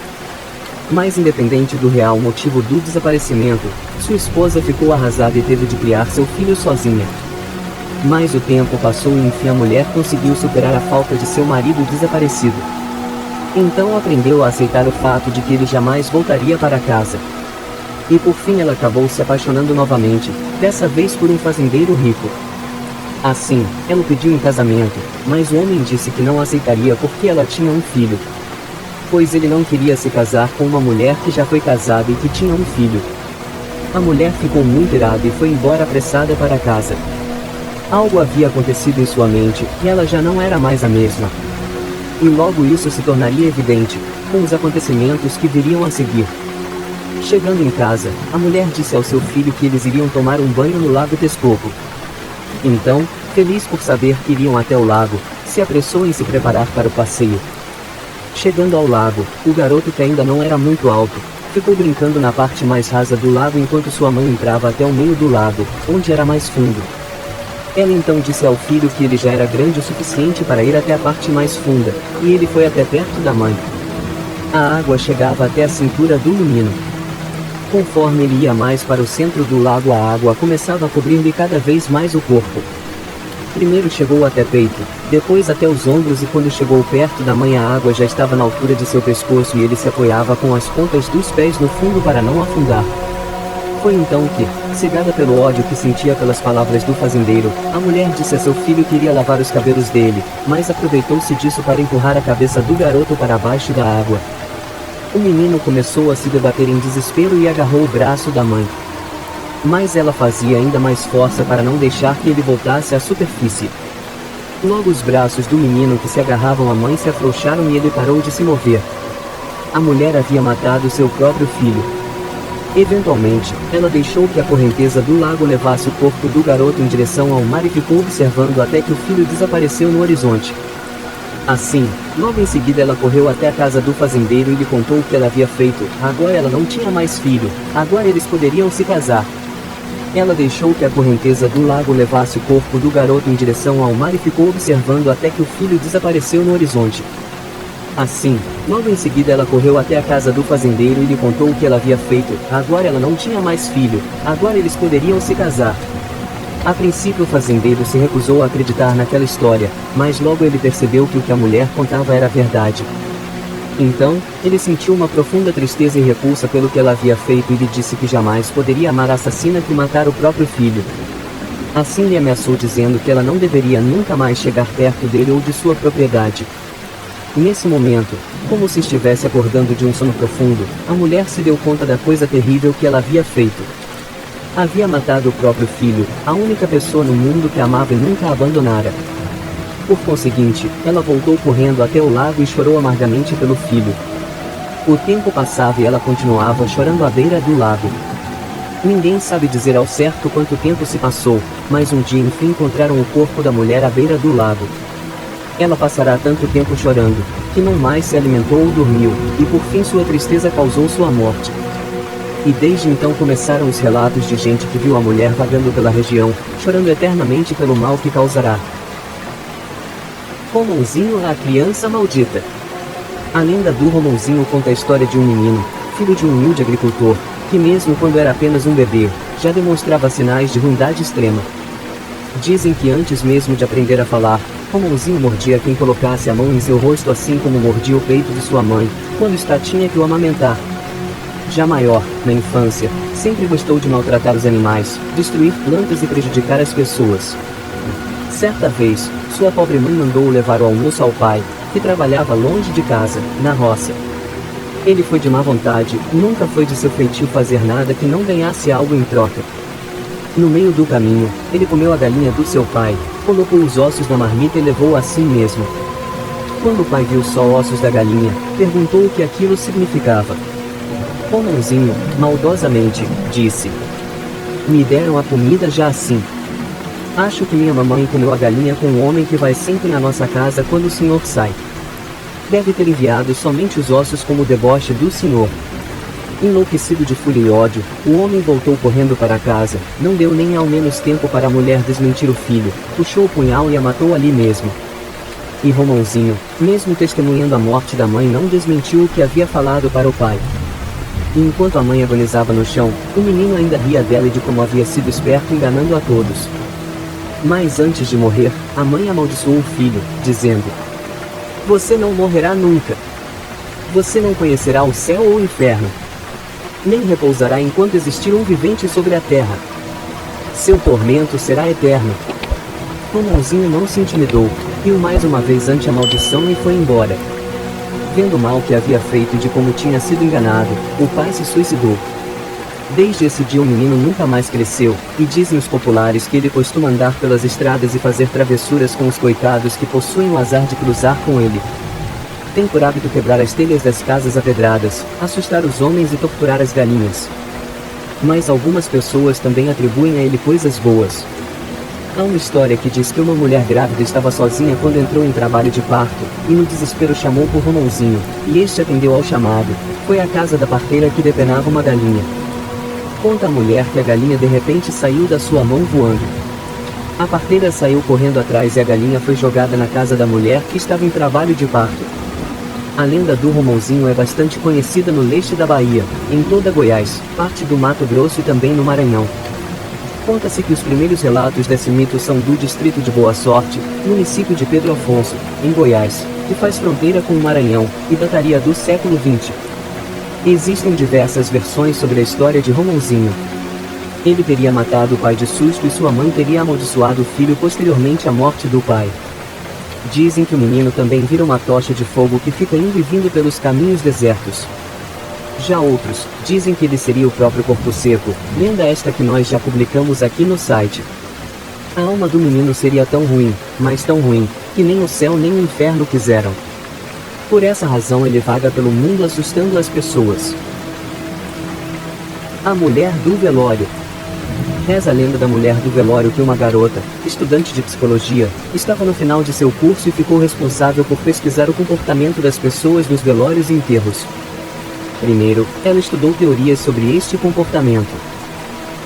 Mas independente do real motivo do desaparecimento, sua esposa ficou arrasada e teve de criar seu filho sozinha. Mas o tempo passou e enfim a mulher conseguiu superar a falta de seu marido desaparecido. Então aprendeu a aceitar o fato de que ele jamais voltaria para casa. E por fim ela acabou se apaixonando novamente, dessa vez por um fazendeiro rico. Assim, ela o pediu em casamento, mas o homem disse que não aceitaria porque ela tinha um filho. Pois ele não queria se casar com uma mulher que já foi casada e que tinha um filho. A mulher ficou muito irada e foi embora apressada para casa. Algo havia acontecido em sua mente, e ela já não era mais a mesma. E logo isso se tornaria evidente, com os acontecimentos que viriam a seguir. Chegando em casa, a mulher disse ao seu filho que eles iriam tomar um banho no lago Texcoco. Então, feliz por saber que iriam até o lago, se apressou em se preparar para o passeio. Chegando ao lago, o garoto, que ainda não era muito alto, ficou brincando na parte mais rasa do lago enquanto sua mãe entrava até o meio do lago, onde era mais fundo. Ela então disse ao filho que ele já era grande o suficiente para ir até a parte mais funda, e ele foi até perto da mãe. A água chegava até a cintura do menino. Conforme ele ia mais para o centro do lago, a água começava a cobrir-lhe cada vez mais o corpo. Primeiro chegou até peito, depois até os ombros, e quando chegou perto da mãe a água já estava na altura de seu pescoço e ele se apoiava com as pontas dos pés no fundo para não afundar. Foi então que, cegada pelo ódio que sentia pelas palavras do fazendeiro, a mulher disse a seu filho que iria lavar os cabelos dele, mas aproveitou-se disso para empurrar a cabeça do garoto para baixo da água. O menino começou a se debater em desespero e agarrou o braço da mãe. Mas ela fazia ainda mais força para não deixar que ele voltasse à superfície. Logo os braços do menino que se agarravam à mãe se afrouxaram e ele parou de se mover. A mulher havia matado seu próprio filho. Eventualmente, ela deixou que a correnteza do lago levasse o corpo do garoto em direção ao mar e ficou observando até que o filho desapareceu no horizonte. Assim, logo em seguida ela correu até a casa do fazendeiro e lhe contou o que ela havia feito. Agora ela não tinha mais filho, agora eles poderiam se casar. Ela deixou que a correnteza do lago levasse o corpo do garoto em direção ao mar e ficou observando até que o filho desapareceu no horizonte. Assim, logo em seguida ela correu até a casa do fazendeiro e lhe contou o que ela havia feito. Agora ela não tinha mais filho, agora eles poderiam se casar. A princípio o fazendeiro se recusou a acreditar naquela história, mas logo ele percebeu que o que a mulher contava era verdade. Então, ele sentiu uma profunda tristeza e repulsa pelo que ela havia feito e lhe disse que jamais poderia amar a assassina que matara o próprio filho. Assim lhe ameaçou dizendo que ela não deveria nunca mais chegar perto dele ou de sua propriedade. Nesse momento, como se estivesse acordando de um sono profundo, a mulher se deu conta da coisa terrível que ela havia feito. Havia matado o próprio filho, a única pessoa no mundo que amava e nunca a abandonara. Por conseguinte, ela voltou correndo até o lago e chorou amargamente pelo filho. O tempo passava e ela continuava chorando à beira do lago. Ninguém sabe dizer ao certo quanto tempo se passou, mas um dia enfim encontraram o corpo da mulher à beira do lago. Ela passará tanto tempo chorando, que não mais se alimentou ou dormiu, e por fim sua tristeza causou sua morte. E desde então começaram os relatos de gente que viu a mulher vagando pela região, chorando eternamente pelo mal que causará. Romãozinho, a criança maldita. A lenda do Romãozinho conta a história de um menino, filho de um humilde agricultor, que mesmo quando era apenas um bebê, já demonstrava sinais de ruindade extrema. Dizem que antes mesmo de aprender a falar, Romãozinho mordia quem colocasse a mão em seu rosto assim como mordia o peito de sua mãe, quando está tinha que o amamentar. Já maior, na infância, sempre gostou de maltratar os animais, destruir plantas e prejudicar as pessoas. Certa vez, sua pobre mãe mandou-o levar o almoço ao pai, que trabalhava longe de casa, na roça. Ele foi de má vontade, nunca foi de seu feitio fazer nada que não ganhasse algo em troca. No meio do caminho, ele comeu a galinha do seu pai, colocou os ossos na marmita e levou a si mesmo. Quando o pai viu só ossos da galinha, perguntou o que aquilo significava. Romãozinho, maldosamente, disse: "Me deram a comida já assim. Acho que minha mamãe comeu a galinha com um homem que vai sempre na nossa casa quando o senhor sai. Deve ter enviado somente os ossos como deboche do senhor." Enlouquecido de fúria e ódio, o homem voltou correndo para casa, não deu nem ao menos tempo para a mulher desmentir o filho, puxou o punhal e a matou ali mesmo. E Romãozinho, mesmo testemunhando a morte da mãe, não desmentiu o que havia falado para o pai. E enquanto a mãe agonizava no chão, o menino ainda ria dela e de como havia sido esperto enganando a todos. Mas antes de morrer, a mãe amaldiçoou o filho, dizendo: "Você não morrerá nunca. Você não conhecerá o céu ou o inferno. Nem repousará enquanto existir um vivente sobre a terra. Seu tormento será eterno." Romãozinho não se intimidou, riu mais uma vez ante a maldição e foi embora. Vendo o mal que havia feito e de como tinha sido enganado, o pai se suicidou. Desde esse dia o menino nunca mais cresceu, e dizem os populares que ele costuma andar pelas estradas e fazer travessuras com os coitados que possuem o azar de cruzar com ele. Tem por hábito quebrar as telhas das casas a pedradas, assustar os homens e torturar as galinhas. Mas algumas pessoas também atribuem a ele coisas boas. Há uma história que diz que uma mulher grávida estava sozinha quando entrou em trabalho de parto, e no desespero chamou por Romãozinho, e este atendeu ao chamado. Foi à casa da parteira que depenava uma galinha. Conta a mulher que a galinha de repente saiu da sua mão voando. A parteira saiu correndo atrás e a galinha foi jogada na casa da mulher que estava em trabalho de parto. A lenda do Romãozinho é bastante conhecida no leste da Bahia, em toda Goiás, parte do Mato Grosso e também no Maranhão. Conta-se que os primeiros relatos desse mito são do distrito de Boa Sorte, município de Pedro Afonso, em Goiás, que faz fronteira com o Maranhão, e dataria do século XX. Existem diversas versões sobre a história de Romãozinho. Ele teria matado o pai de susto e sua mãe teria amaldiçoado o filho posteriormente à morte do pai. Dizem que o menino também vira uma tocha de fogo que fica indo e vindo pelos caminhos desertos. Já outros, dizem que ele seria o próprio Corpo Seco, lenda esta que nós já publicamos aqui no site. A alma do menino seria tão ruim, mas tão ruim, que nem o céu nem o inferno quiseram. Por essa razão ele vaga pelo mundo assustando as pessoas. A mulher do velório. Reza a lenda da mulher do velório que uma garota, estudante de psicologia, estava no final de seu curso e ficou responsável por pesquisar o comportamento das pessoas nos velórios e enterros. Primeiro, ela estudou teorias sobre este comportamento.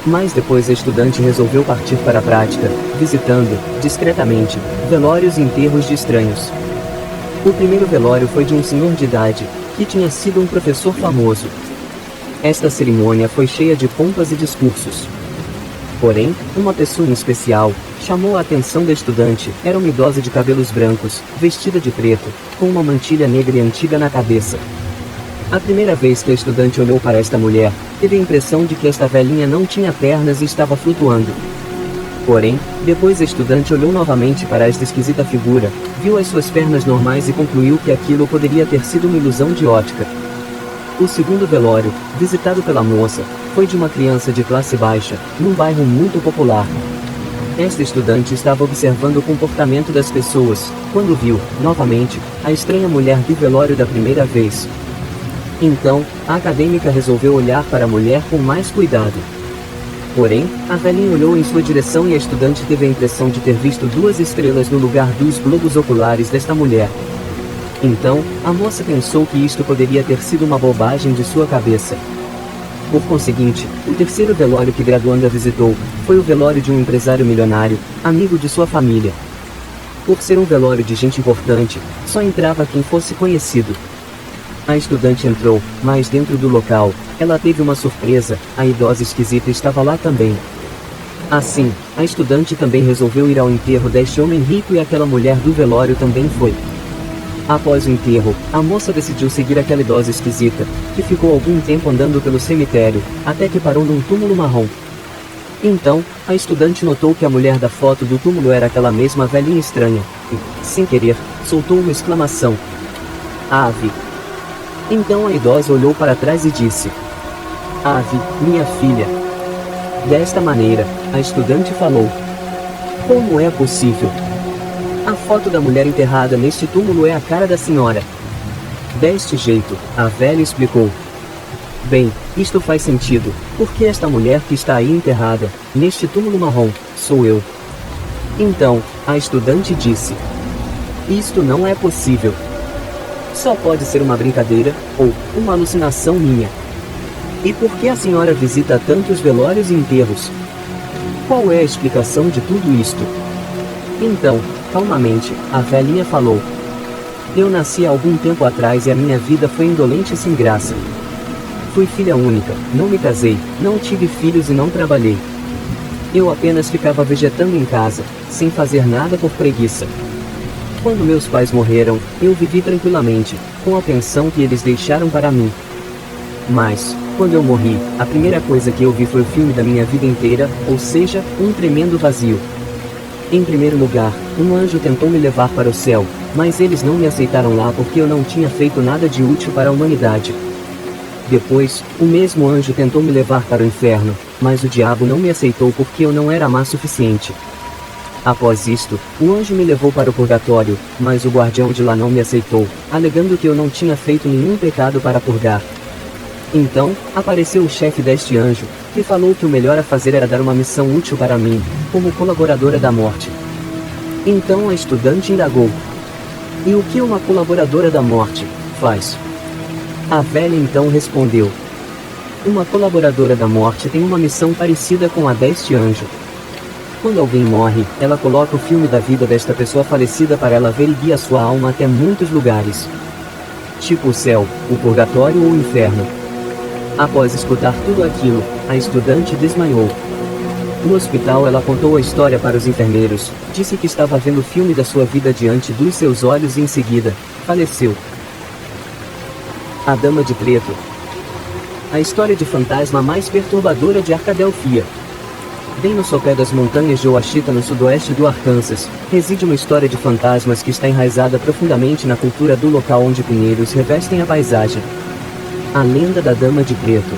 Mas depois a estudante resolveu partir para a prática, visitando, discretamente, velórios e enterros de estranhos. O primeiro velório foi de um senhor de idade, que tinha sido um professor famoso. Esta cerimônia foi cheia de pompas e discursos. Porém, uma pessoa em especial chamou a atenção da estudante. Era uma idosa de cabelos brancos, vestida de preto, com uma mantilha negra e antiga na cabeça. A primeira vez que a estudante olhou para esta mulher, teve a impressão de que esta velhinha não tinha pernas e estava flutuando. Porém, depois a estudante olhou novamente para esta esquisita figura, viu as suas pernas normais e concluiu que aquilo poderia ter sido uma ilusão de ótica. O segundo velório, visitado pela moça, foi de uma criança de classe baixa, num bairro muito popular. Esta estudante estava observando o comportamento das pessoas, quando viu, novamente, a estranha mulher do velório da primeira vez. Então, a acadêmica resolveu olhar para a mulher com mais cuidado. Porém, a velhinha olhou em sua direção e a estudante teve a impressão de ter visto duas estrelas no lugar dos globos oculares desta mulher. Então, a moça pensou que isto poderia ter sido uma bobagem de sua cabeça. Por conseguinte, o terceiro velório que graduanda visitou, foi o velório de um empresário milionário, amigo de sua família. Por ser um velório de gente importante, só entrava quem fosse conhecido. A estudante entrou, mas dentro do local, ela teve uma surpresa, a idosa esquisita estava lá também. Assim, a estudante também resolveu ir ao enterro deste homem rico e aquela mulher do velório também foi. Após o enterro, a moça decidiu seguir aquela idosa esquisita, que ficou algum tempo andando pelo cemitério, até que parou num túmulo marrom. Então, a estudante notou que a mulher da foto do túmulo era aquela mesma velhinha estranha, e, sem querer, soltou uma exclamação. Ave! Então a idosa olhou para trás e disse: Ave, minha filha. Desta maneira, a estudante falou: Como é possível? A foto da mulher enterrada neste túmulo é a cara da senhora. Deste jeito, a velha explicou. Bem, isto faz sentido, porque esta mulher que está aí enterrada, neste túmulo marrom, sou eu. Então, a estudante disse: Isto não é possível. Só pode ser uma brincadeira, ou uma alucinação minha. E por que a senhora visita tantos velórios e enterros? Qual é a explicação de tudo isto? Então, calmamente, a velhinha falou. Eu nasci há algum tempo atrás e a minha vida foi indolente e sem graça. Fui filha única, não me casei, não tive filhos e não trabalhei. Eu apenas ficava vegetando em casa, sem fazer nada por preguiça. Quando meus pais morreram, eu vivi tranquilamente, com a pensão que eles deixaram para mim. Mas, quando eu morri, a primeira coisa que eu vi foi o filme da minha vida inteira, ou seja, um tremendo vazio. Em primeiro lugar, um anjo tentou me levar para o céu, mas eles não me aceitaram lá porque eu não tinha feito nada de útil para a humanidade. Depois, o mesmo anjo tentou me levar para o inferno, mas o diabo não me aceitou porque eu não era má suficiente. Após isto, o anjo me levou para o purgatório, mas o guardião de lá não me aceitou, alegando que eu não tinha feito nenhum pecado para purgar. Então, apareceu o chefe deste anjo, que falou que o melhor a fazer era dar uma missão útil para mim, como colaboradora da morte. Então a estudante indagou: E o que uma colaboradora da morte faz? A velha então respondeu: Uma colaboradora da morte tem uma missão parecida com a deste anjo. Quando alguém morre, ela coloca o filme da vida desta pessoa falecida para ela ver e guia sua alma até muitos lugares. Tipo o céu, o purgatório ou o inferno. Após escutar tudo aquilo, a estudante desmaiou. No hospital ela contou a história para os enfermeiros, disse que estava vendo o filme da sua vida diante dos seus olhos e em seguida, faleceu. A Dama de Preto. A história de fantasma mais perturbadora de Arcadelfia. Bem no sopé das montanhas de Ouachita, no sudoeste do Arkansas, reside uma história de fantasmas que está enraizada profundamente na cultura do local onde pinheiros revestem a paisagem. A lenda da Dama de Preto.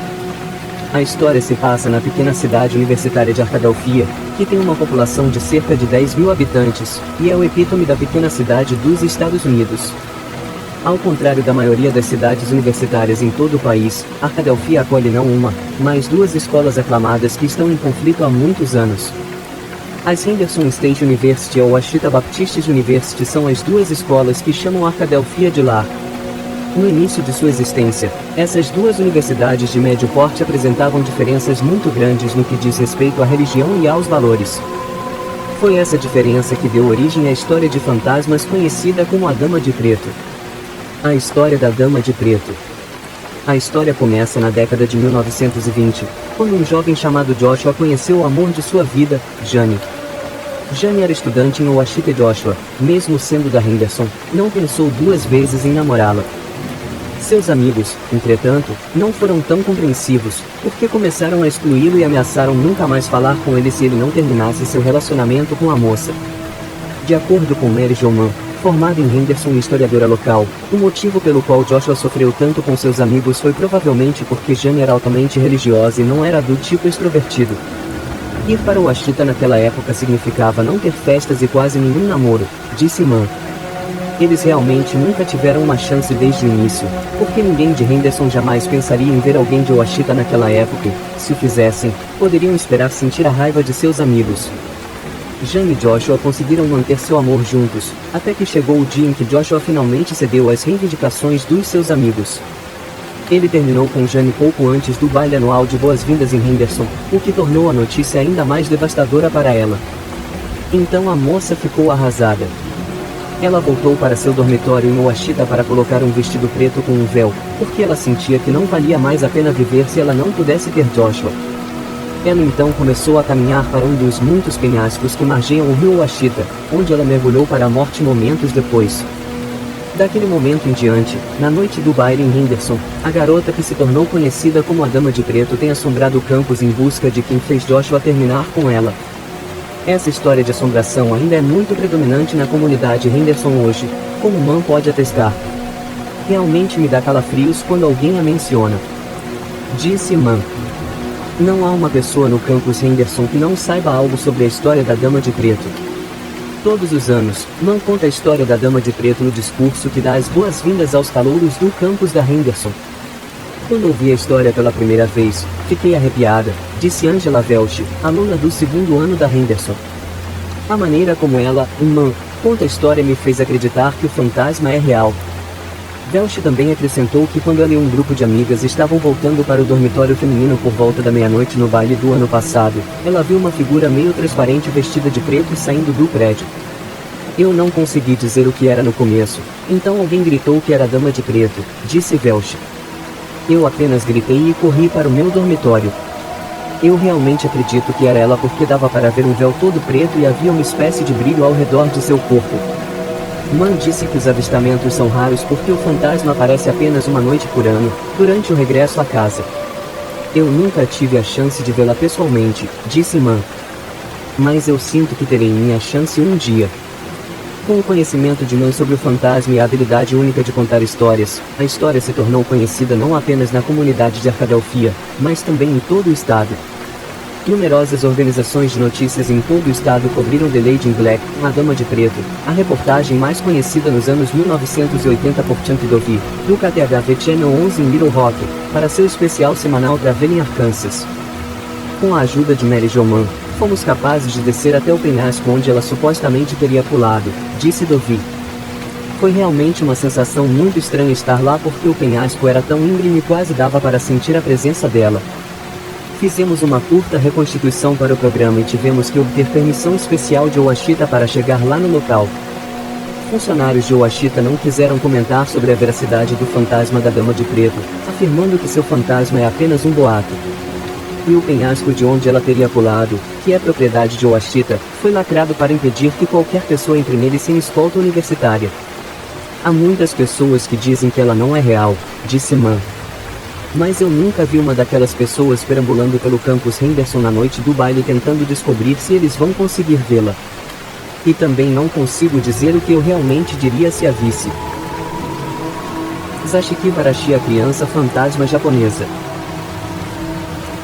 A história se passa na pequena cidade universitária de Arcadelfia, que tem uma população de cerca de 10.000 habitantes, e é o epítome da pequena cidade dos Estados Unidos. Ao contrário da maioria das cidades universitárias em todo o país, Arcadelfia acolhe não uma, mas duas escolas aclamadas que estão em conflito há muitos anos. As Henderson State University e a Ouachita Baptist University são as duas escolas que chamam Arcadelfia de lar. No início de sua existência, essas duas universidades de médio porte apresentavam diferenças muito grandes no que diz respeito à religião e aos valores. Foi essa diferença que deu origem à história de fantasmas conhecida como a Dama de Preto. A história da Dama de Preto. A história começa na década de 1920, quando um jovem chamado Joshua conheceu o amor de sua vida, Jane. Jane era estudante em Ouachita e Joshua, mesmo sendo da Henderson, não pensou duas vezes em namorá-la. Seus amigos, entretanto, não foram tão compreensivos, porque começaram a excluí-lo e ameaçaram nunca mais falar com ele se ele não terminasse seu relacionamento com a moça. De acordo com Mary Jo Mann, formada em Henderson e historiadora local, o motivo pelo qual Joshua sofreu tanto com seus amigos foi provavelmente porque Jane era altamente religiosa e não era do tipo extrovertido. Ir para Ouachita naquela época significava não ter festas e quase nenhum namoro, disse Mann. Eles realmente nunca tiveram uma chance desde o início, porque ninguém de Henderson jamais pensaria em ver alguém de Ouachita naquela época e, se o fizessem, poderiam esperar sentir a raiva de seus amigos. Jane e Joshua conseguiram manter seu amor juntos, até que chegou o dia em que Joshua finalmente cedeu às reivindicações dos seus amigos. Ele terminou com Jane pouco antes do baile anual de boas-vindas em Henderson, o que tornou a notícia ainda mais devastadora para ela. Então a moça ficou arrasada. Ela voltou para seu dormitório em Ouachita para colocar um vestido preto com um véu, porque ela sentia que não valia mais a pena viver se ela não pudesse ter Joshua. Ela então começou a caminhar para um dos muitos penhascos que margeiam o rio Ouachita, onde ela mergulhou para a morte momentos depois. Daquele momento em diante, na noite do baile em Henderson, a garota que se tornou conhecida como a Dama de Preto tem assombrado o campus em busca de quem fez Joshua terminar com ela. Essa história de assombração ainda é muito predominante na comunidade Henderson hoje, como Mann pode atestar. Realmente me dá calafrios quando alguém a menciona, disse Mann. Não há uma pessoa no campus Henderson que não saiba algo sobre a história da Dama de Preto. Todos os anos, Mann conta a história da Dama de Preto no discurso que dá as boas-vindas aos calouros do campus da Henderson. Quando ouvi a história pela primeira vez, fiquei arrepiada, disse Angela Welch, aluna do segundo ano da Henderson. A maneira como ela, Mann, conta a história me fez acreditar que o fantasma é real. Welch também acrescentou que quando ela e um grupo de amigas estavam voltando para o dormitório feminino por volta da meia-noite no baile do ano passado, ela viu uma figura meio transparente vestida de preto saindo do prédio. Eu não consegui dizer o que era no começo, então alguém gritou que era a Dama de Preto, disse Welch. Eu apenas gritei e corri para o meu dormitório. Eu realmente acredito que era ela porque dava para ver um véu todo preto e havia uma espécie de brilho ao redor de seu corpo. Mann disse que os avistamentos são raros porque o fantasma aparece apenas uma noite por ano, durante o regresso à casa. Eu nunca tive a chance de vê-la pessoalmente, disse Mann. Mas eu sinto que terei minha chance um dia. Com o conhecimento de Mann sobre o fantasma e a habilidade única de contar histórias, a história se tornou conhecida não apenas na comunidade de Arcadelphia, mas também em todo o estado. Numerosas organizações de notícias em todo o estado cobriram The Lady in Black, a Dama de Preto, a reportagem mais conhecida nos anos 1980 por Chuck Dovey, do KTHV Channel 11 em Little Rock, para seu especial semanal Traveling Arkansas. Com a ajuda de Mary Jo Mann, fomos capazes de descer até o penhasco onde ela supostamente teria pulado, disse Dovey. Foi realmente uma sensação muito estranha estar lá porque o penhasco era tão íngreme e quase dava para sentir a presença dela. Fizemos uma curta reconstituição para o programa e tivemos que obter permissão especial de Ouachita para chegar lá no local. Funcionários de Ouachita não quiseram comentar sobre a veracidade do fantasma da Dama de Preto, afirmando que seu fantasma é apenas um boato. E o penhasco de onde ela teria pulado, que é propriedade de Ouachita, foi lacrado para impedir que qualquer pessoa entre nele sem escolta universitária. Há muitas pessoas que dizem que ela não é real, disse Mann. Mas eu nunca vi uma daquelas pessoas perambulando pelo campus Henderson na noite do baile tentando descobrir se eles vão conseguir vê-la. E também não consigo dizer o que eu realmente diria se a visse. Zashiki Barashi, a criança fantasma japonesa.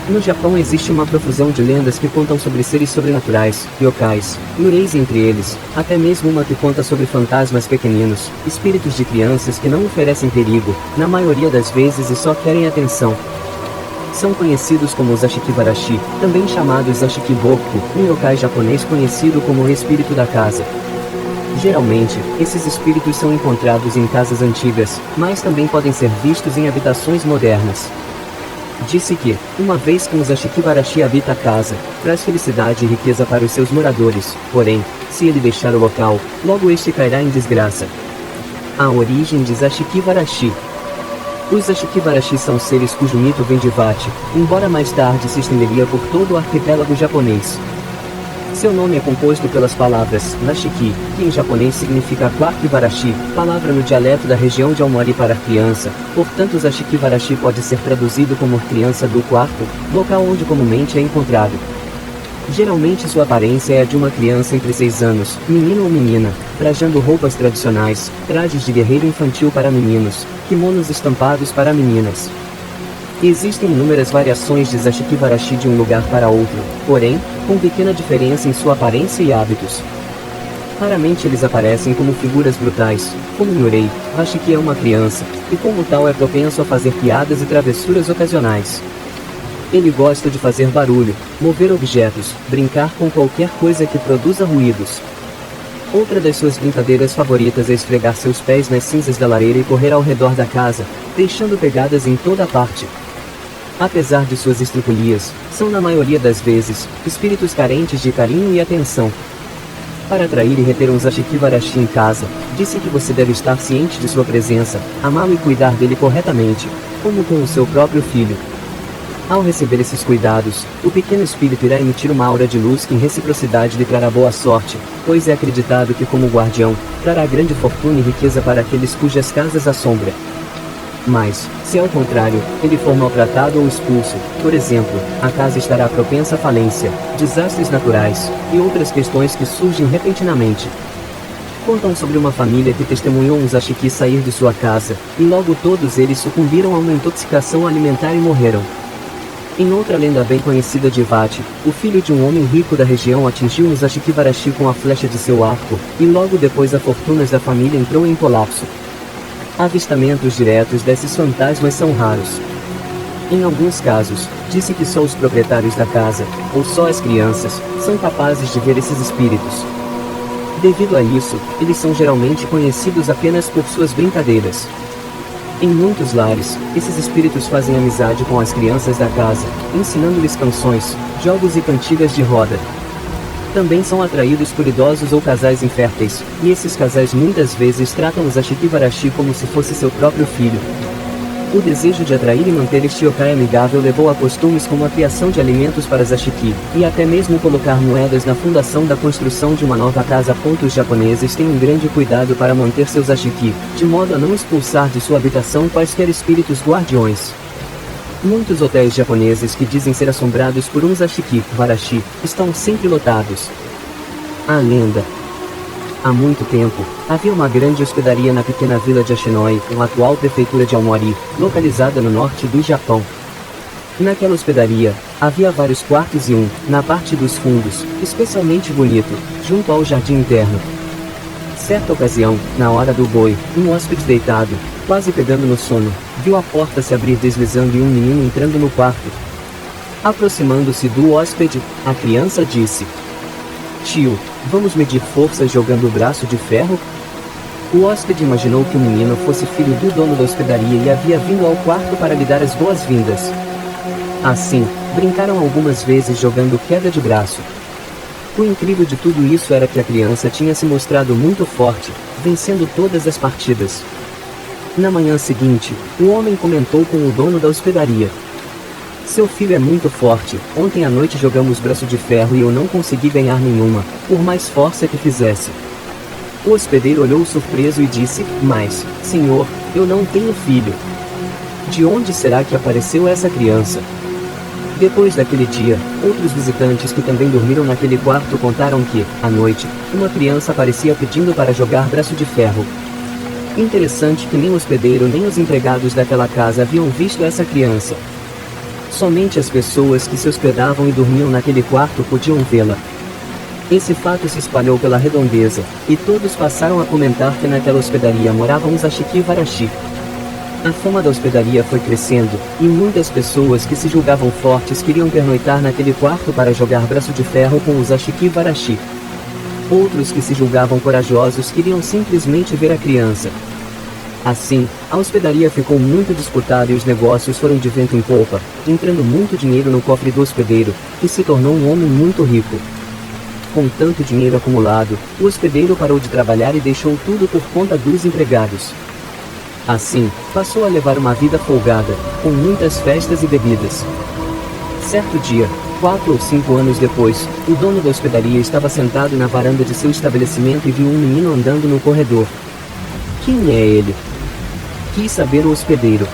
No Japão existe uma profusão de lendas que contam sobre seres sobrenaturais, yokais, yureis entre eles, até mesmo uma que conta sobre fantasmas pequeninos, espíritos de crianças que não oferecem perigo, na maioria das vezes e só querem atenção. São conhecidos como Zashiki Barashi, também chamados Zashiki Boku, um yokai japonês conhecido como o espírito da casa. Geralmente, esses espíritos são encontrados em casas antigas, mas também podem ser vistos em habitações modernas. Disse que, uma vez que um Zashiki Barashi habita a casa, traz felicidade e riqueza para os seus moradores, porém, se ele deixar o local, logo este cairá em desgraça. A origem de Zashiki Barashi. Os Zashiki Barashi são seres cujo mito vem de Vati, embora mais tarde se estenderia por todo o arquipélago japonês. Seu nome é composto pelas palavras Nashiki, que em japonês significa quarto, e Varashi, palavra no dialeto da região de Aomori para criança. Portanto, Zashiki Varashi pode ser traduzido como criança do quarto, local onde comumente é encontrado. Geralmente sua aparência é a de uma criança entre 6 anos, menino ou menina, trajando roupas tradicionais, trajes de guerreiro infantil para meninos, kimonos estampados para meninas. Existem inúmeras variações de Zashiki Varashi de um lugar para outro, porém, com pequena diferença em sua aparência e hábitos. Raramente eles aparecem como figuras brutais, como Nurei. Vashiki é uma criança, e como tal é propenso a fazer piadas e travessuras ocasionais. Ele gosta de fazer barulho, mover objetos, brincar com qualquer coisa que produza ruídos. Outra das suas brincadeiras favoritas é esfregar seus pés nas cinzas da lareira e correr ao redor da casa, deixando pegadas em toda a parte. Apesar de suas estripulias, são na maioria das vezes, espíritos carentes de carinho e atenção. Para atrair e reter um Zashiki Varashi em casa, disse que você deve estar ciente de sua presença, amá-lo e cuidar dele corretamente, como com o seu próprio filho. Ao receber esses cuidados, o pequeno espírito irá emitir uma aura de luz que em reciprocidade lhe trará boa sorte, pois é acreditado que como guardião, trará grande fortuna e riqueza para aqueles cujas casas assombra. Mas, se ao contrário, ele for maltratado ou expulso, por exemplo, a casa estará propensa à falência, desastres naturais, e outras questões que surgem repentinamente. Contam sobre uma família que testemunhou um Zashiki sair de sua casa, e logo todos eles sucumbiram a uma intoxicação alimentar e morreram. Em outra lenda bem conhecida de Vati, o filho de um homem rico da região atingiu um Zashiki Varashi com a flecha de seu arco, e logo depois a fortunas da família entrou em colapso. Avistamentos diretos desses fantasmas são raros. Em alguns casos, disse que só os proprietários da casa, ou só as crianças, são capazes de ver esses espíritos. Devido a isso, eles são geralmente conhecidos apenas por suas brincadeiras. Em muitos lares, esses espíritos fazem amizade com as crianças da casa, ensinando-lhes canções, jogos e cantigas de roda. Também são atraídos por idosos ou casais inférteis, e esses casais muitas vezes tratam o Zashiki Varashi como se fosse seu próprio filho. O desejo de atrair e manter este yokai amigável levou a costumes como a criação de alimentos para Zashiki, e até mesmo colocar moedas na fundação da construção de uma nova casa. Os japoneses têm um grande cuidado para manter seus Zashiki, de modo a não expulsar de sua habitação quaisquer espíritos guardiões. Muitos hotéis japoneses que dizem ser assombrados por um Zashiki Varashi estão sempre lotados. A lenda. Há muito tempo, havia uma grande hospedaria na pequena vila de Ashinoi, na atual prefeitura de Aomori, localizada no norte do Japão. Naquela hospedaria, havia vários quartos e na parte dos fundos, especialmente bonito, junto ao jardim interno. Certa ocasião, na hora do boi, um hóspede deitado, quase pegando no sono, viu a porta se abrir deslizando e um menino entrando no quarto. Aproximando-se do hóspede, a criança disse: "Tio, vamos medir forças jogando o braço de ferro?" O hóspede imaginou que o menino fosse filho do dono da hospedaria e havia vindo ao quarto para lhe dar as boas-vindas. Assim, brincaram algumas vezes jogando queda de braço. O incrível de tudo isso era que a criança tinha se mostrado muito forte, vencendo todas as partidas. Na manhã seguinte, o homem comentou com o dono da hospedaria: "Seu filho é muito forte, ontem à noite jogamos braço de ferro e eu não consegui ganhar nenhuma, por mais força que fizesse." O hospedeiro olhou surpreso e disse: "Mas, senhor, eu não tenho filho. De onde será que apareceu essa criança?" Depois daquele dia, outros visitantes que também dormiram naquele quarto contaram que, à noite, uma criança aparecia pedindo para jogar braço de ferro. Interessante que nem o hospedeiro nem os empregados daquela casa haviam visto essa criança. Somente as pessoas que se hospedavam e dormiam naquele quarto podiam vê-la. Esse fato se espalhou pela redondeza, e todos passaram a comentar que naquela hospedaria morava um Zashiki Varashi. A fama da hospedaria foi crescendo, e muitas pessoas que se julgavam fortes queriam pernoitar naquele quarto para jogar braço de ferro com o Zashiki Varashi. Outros que se julgavam corajosos queriam simplesmente ver a criança. Assim, a hospedaria ficou muito disputada e os negócios foram de vento em popa, entrando muito dinheiro no cofre do hospedeiro, que se tornou um homem muito rico. Com tanto dinheiro acumulado, o hospedeiro parou de trabalhar e deixou tudo por conta dos empregados. Assim, passou a levar uma vida folgada, com muitas festas e bebidas. Certo dia, 4 ou 5 anos depois, o dono da hospedaria estava sentado na varanda de seu estabelecimento e viu um menino andando no corredor. Quem é ele? Quis saber o hospedeiro.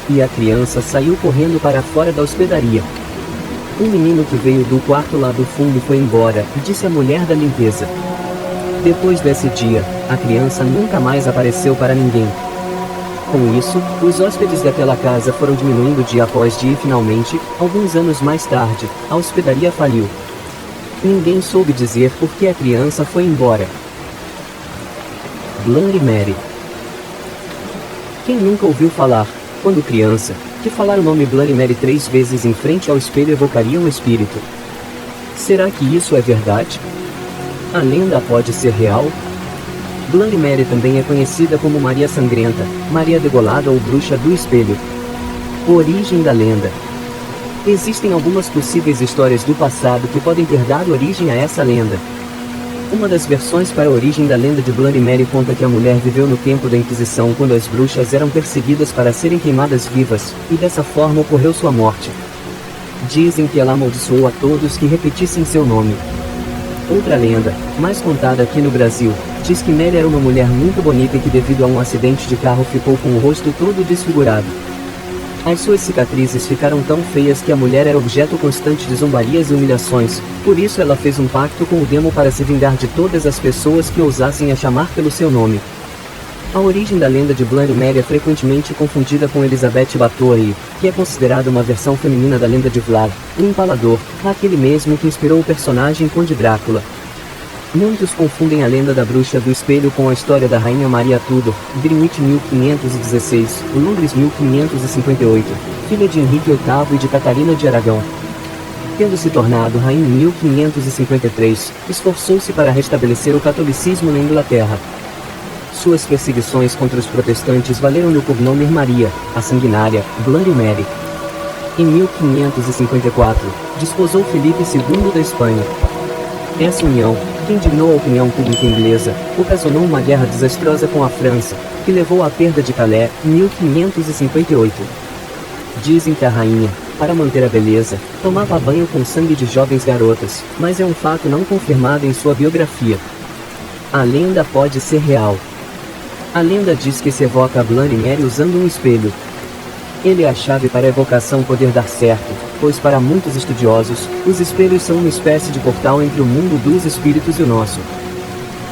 E a criança saiu correndo para fora da hospedaria. O menino que veio do quarto lá do fundo foi embora, disse a mulher da limpeza. Depois desse dia, a criança nunca mais apareceu para ninguém. Com isso, os hóspedes daquela casa foram diminuindo dia após dia e finalmente, alguns anos mais tarde, a hospedaria faliu. Ninguém soube dizer por que a criança foi embora. Bloody Mary. Quem nunca ouviu falar, quando criança, que falar o nome Bloody Mary 3 vezes em frente ao espelho evocaria um espírito? Será que isso é verdade? A lenda pode ser real? Bloody Mary também é conhecida como Maria Sangrenta, Maria Degolada ou Bruxa do Espelho. Origem da lenda. Existem algumas possíveis histórias do passado que podem ter dado origem a essa lenda. Uma das versões para a origem da lenda de Bloody Mary conta que a mulher viveu no tempo da Inquisição quando as bruxas eram perseguidas para serem queimadas vivas, e dessa forma ocorreu sua morte. Dizem que ela amaldiçoou a todos que repetissem seu nome. Outra lenda, mais contada aqui no Brasil, diz que Mary era uma mulher muito bonita e que devido a um acidente de carro ficou com o rosto todo desfigurado. As suas cicatrizes ficaram tão feias que a mulher era objeto constante de zombarias e humilhações, por isso ela fez um pacto com o demo para se vingar de todas as pessoas que ousassem a chamar pelo seu nome. A origem da lenda de Bloody Mary é frequentemente confundida com Elizabeth Bathory, que é considerada uma versão feminina da lenda de Vlad, o Empalador, aquele mesmo que inspirou o personagem Conde Drácula. Muitos confundem a lenda da Bruxa do Espelho com a história da Rainha Maria Tudor, Greenwich 1516, Londres 1558, filha de Henrique VIII e de Catarina de Aragão. Tendo se tornado rainha em 1553, esforçou-se para restabelecer o catolicismo na Inglaterra. Suas perseguições contra os protestantes valeram-lhe o cognome Maria, a sanguinária, Bloody Mary. Em 1554, desposou Felipe II da Espanha. Essa união, que indignou a opinião pública inglesa, ocasionou uma guerra desastrosa com a França, que levou à perda de Calais, em 1558. Dizem que a rainha, para manter a beleza, tomava banho com sangue de jovens garotas, mas é um fato não confirmado em sua biografia. A lenda pode ser real. A lenda diz que se evoca a Bloody Mary usando um espelho. Ele é a chave para a evocação poder dar certo, pois para muitos estudiosos, os espelhos são uma espécie de portal entre o mundo dos espíritos e o nosso.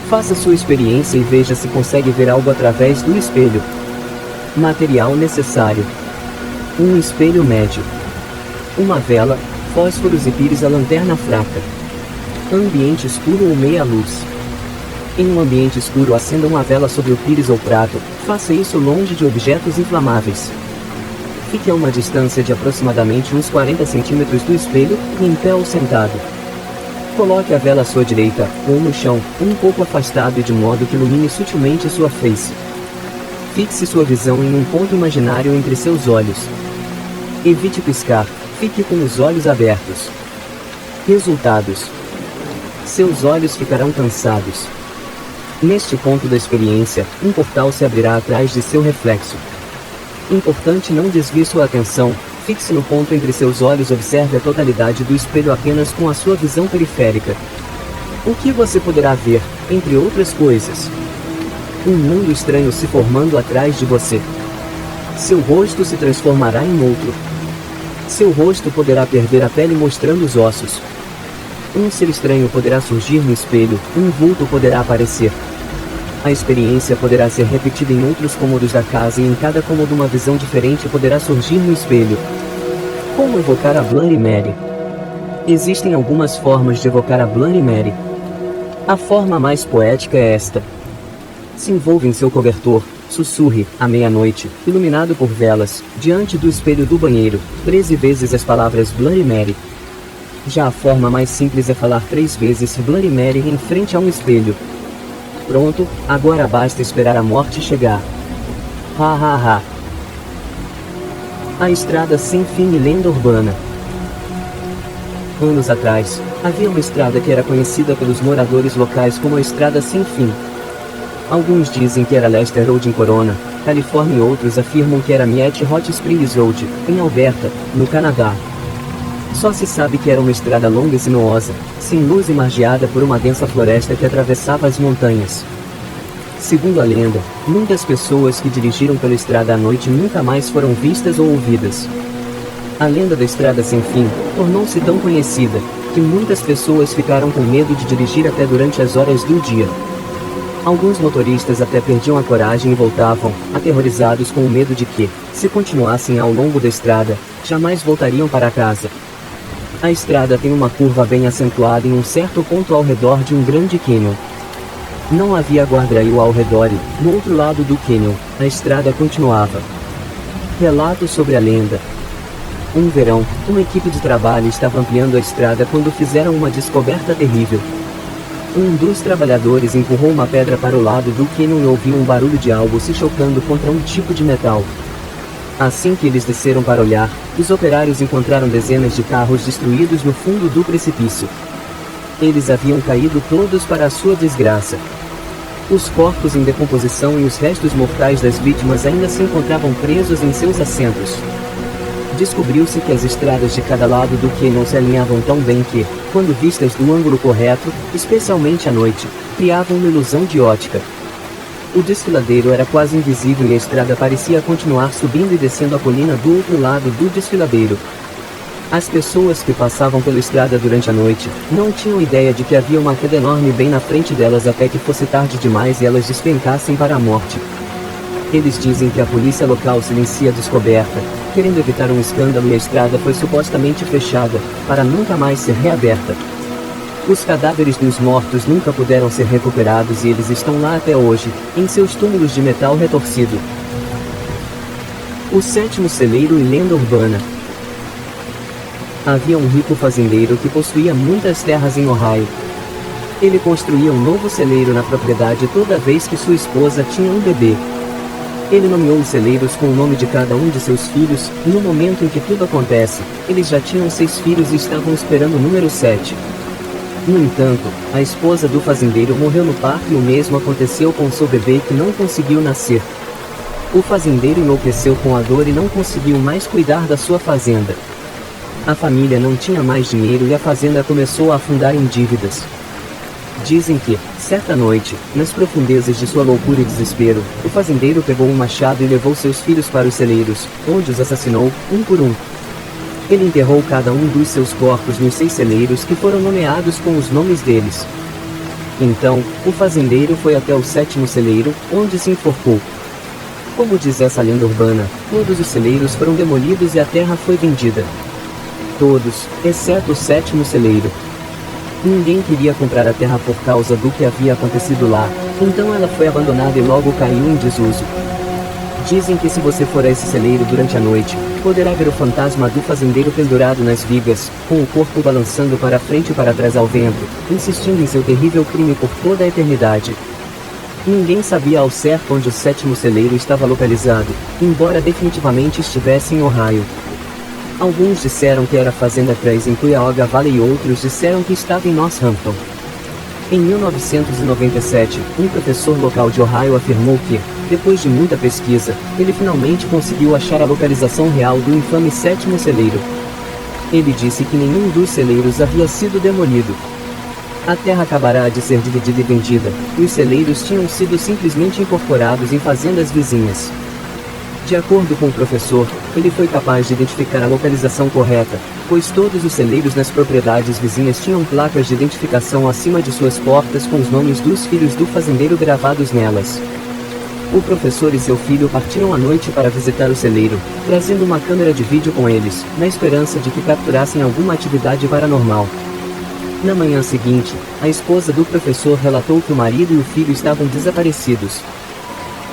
Faça sua experiência e veja se consegue ver algo através do espelho. Material necessário: um espelho médio, uma vela, fósforos e pires a lanterna fraca. Ambiente escuro ou meia luz. Em um ambiente escuro acenda uma vela sobre o pires ou prato, faça isso longe de objetos inflamáveis. Fique a uma distância de aproximadamente uns 40 centímetros do espelho, em pé ou sentado. Coloque a vela à sua direita, ou no chão, um pouco afastado e de modo que ilumine sutilmente sua face. Fixe sua visão em um ponto imaginário entre seus olhos. Evite piscar, fique com os olhos abertos. Resultados: seus olhos ficarão cansados. Neste ponto da experiência, um portal se abrirá atrás de seu reflexo. Importante não desvie sua atenção, fixe no ponto entre seus olhos, observe a totalidade do espelho apenas com a sua visão periférica. O que você poderá ver, entre outras coisas? Um mundo estranho se formando atrás de você. Seu rosto se transformará em outro. Seu rosto poderá perder a pele mostrando os ossos. Um ser estranho poderá surgir no espelho, um vulto poderá aparecer. A experiência poderá ser repetida em outros cômodos da casa e em cada cômodo uma visão diferente poderá surgir no espelho. Como evocar a Bloody Mary? Existem algumas formas de evocar a Bloody Mary. A forma mais poética é esta. Se envolva em seu cobertor, sussurre, à meia-noite, iluminado por velas, diante do espelho do banheiro, 13 vezes as palavras Bloody Mary. Já a forma mais simples é falar 3 vezes Bloody Mary em frente a um espelho. Pronto, agora basta esperar a morte chegar. Ha ha ha. A estrada sem fim e lenda urbana. Anos atrás, havia uma estrada que era conhecida pelos moradores locais como a Estrada Sem Fim. Alguns dizem que era Lester Road em Corona, Califórnia, e outros afirmam que era Miette Hot Springs Road, em Alberta, no Canadá. Só se sabe que era uma estrada longa e sinuosa, sem luz e margeada por uma densa floresta que atravessava as montanhas. Segundo a lenda, muitas pessoas que dirigiram pela estrada à noite nunca mais foram vistas ou ouvidas. A lenda da estrada sem fim tornou-se tão conhecida que muitas pessoas ficaram com medo de dirigir até durante as horas do dia. Alguns motoristas até perdiam a coragem e voltavam, aterrorizados com o medo de que, se continuassem ao longo da estrada, jamais voltariam para casa. A estrada tem uma curva bem acentuada em um certo ponto ao redor de um grande cânion. Não havia guarda-rail ao redor e, no outro lado do cânion, a estrada continuava. Relato sobre a lenda. Um verão, uma equipe de trabalho estava ampliando a estrada quando fizeram uma descoberta terrível. Um dos trabalhadores empurrou uma pedra para o lado do cânion e ouviu um barulho de algo se chocando contra um tipo de metal. Assim que eles desceram para olhar, os operários encontraram dezenas de carros destruídos no fundo do precipício. Eles haviam caído todos para a sua desgraça. Os corpos em decomposição e os restos mortais das vítimas ainda se encontravam presos em seus assentos. Descobriu-se que as estradas de cada lado do cânion se alinhavam tão bem que, quando vistas do ângulo correto, especialmente à noite, criavam uma ilusão de ótica. O desfiladeiro era quase invisível e a estrada parecia continuar subindo e descendo a colina do outro lado do desfiladeiro. As pessoas que passavam pela estrada durante a noite não tinham ideia de que havia uma queda enorme bem na frente delas até que fosse tarde demais e elas despencassem para a morte. Eles dizem que a polícia local silencia a descoberta, querendo evitar um escândalo, e a estrada foi supostamente fechada, para nunca mais ser reaberta. Os cadáveres dos mortos nunca puderam ser recuperados e eles estão lá até hoje, em seus túmulos de metal retorcido. O sétimo celeiro e lenda urbana. Havia um rico fazendeiro que possuía muitas terras em Ohio. Ele construía um novo celeiro na propriedade toda vez que sua esposa tinha um bebê. Ele nomeou os celeiros com o nome de cada um de seus filhos, e no momento em que tudo acontece, eles já tinham 6 filhos e estavam esperando o número 7. No entanto, a esposa do fazendeiro morreu no parto e o mesmo aconteceu com seu bebê que não conseguiu nascer. O fazendeiro enlouqueceu com a dor e não conseguiu mais cuidar da sua fazenda. A família não tinha mais dinheiro e a fazenda começou a afundar em dívidas. Dizem que, certa noite, nas profundezas de sua loucura e desespero, o fazendeiro pegou um machado e levou seus filhos para os celeiros, onde os assassinou, um por um. Ele enterrou cada um dos seus corpos nos 6 celeiros que foram nomeados com os nomes deles. Então, o fazendeiro foi até o 7º celeiro, onde se enforcou. Como diz essa lenda urbana, todos os celeiros foram demolidos e a terra foi vendida. Todos, exceto o 7º celeiro. Ninguém queria comprar a terra por causa do que havia acontecido lá, então ela foi abandonada e logo caiu em desuso. Dizem que se você for a esse celeiro durante a noite, poderá ver o fantasma do fazendeiro pendurado nas vigas, com o corpo balançando para frente e para trás ao vento, insistindo em seu terrível crime por toda a eternidade. Ninguém sabia ao certo onde o 7º celeiro estava localizado, embora definitivamente estivesse em Ohio. Alguns disseram que era a fazenda Trace em Cuyahoga Valley e outros disseram que estava em Northampton. Em 1997, um professor local de Ohio afirmou que, depois de muita pesquisa, ele finalmente conseguiu achar a localização real do infame 7º celeiro. Ele disse que nenhum dos celeiros havia sido demolido. A terra acabará de ser dividida e vendida, e os celeiros tinham sido simplesmente incorporados em fazendas vizinhas. De acordo com o professor, ele foi capaz de identificar a localização correta, pois todos os celeiros nas propriedades vizinhas tinham placas de identificação acima de suas portas com os nomes dos filhos do fazendeiro gravados nelas. O professor e seu filho partiram à noite para visitar o celeiro, trazendo uma câmera de vídeo com eles, na esperança de que capturassem alguma atividade paranormal. Na manhã seguinte, a esposa do professor relatou que o marido e o filho estavam desaparecidos.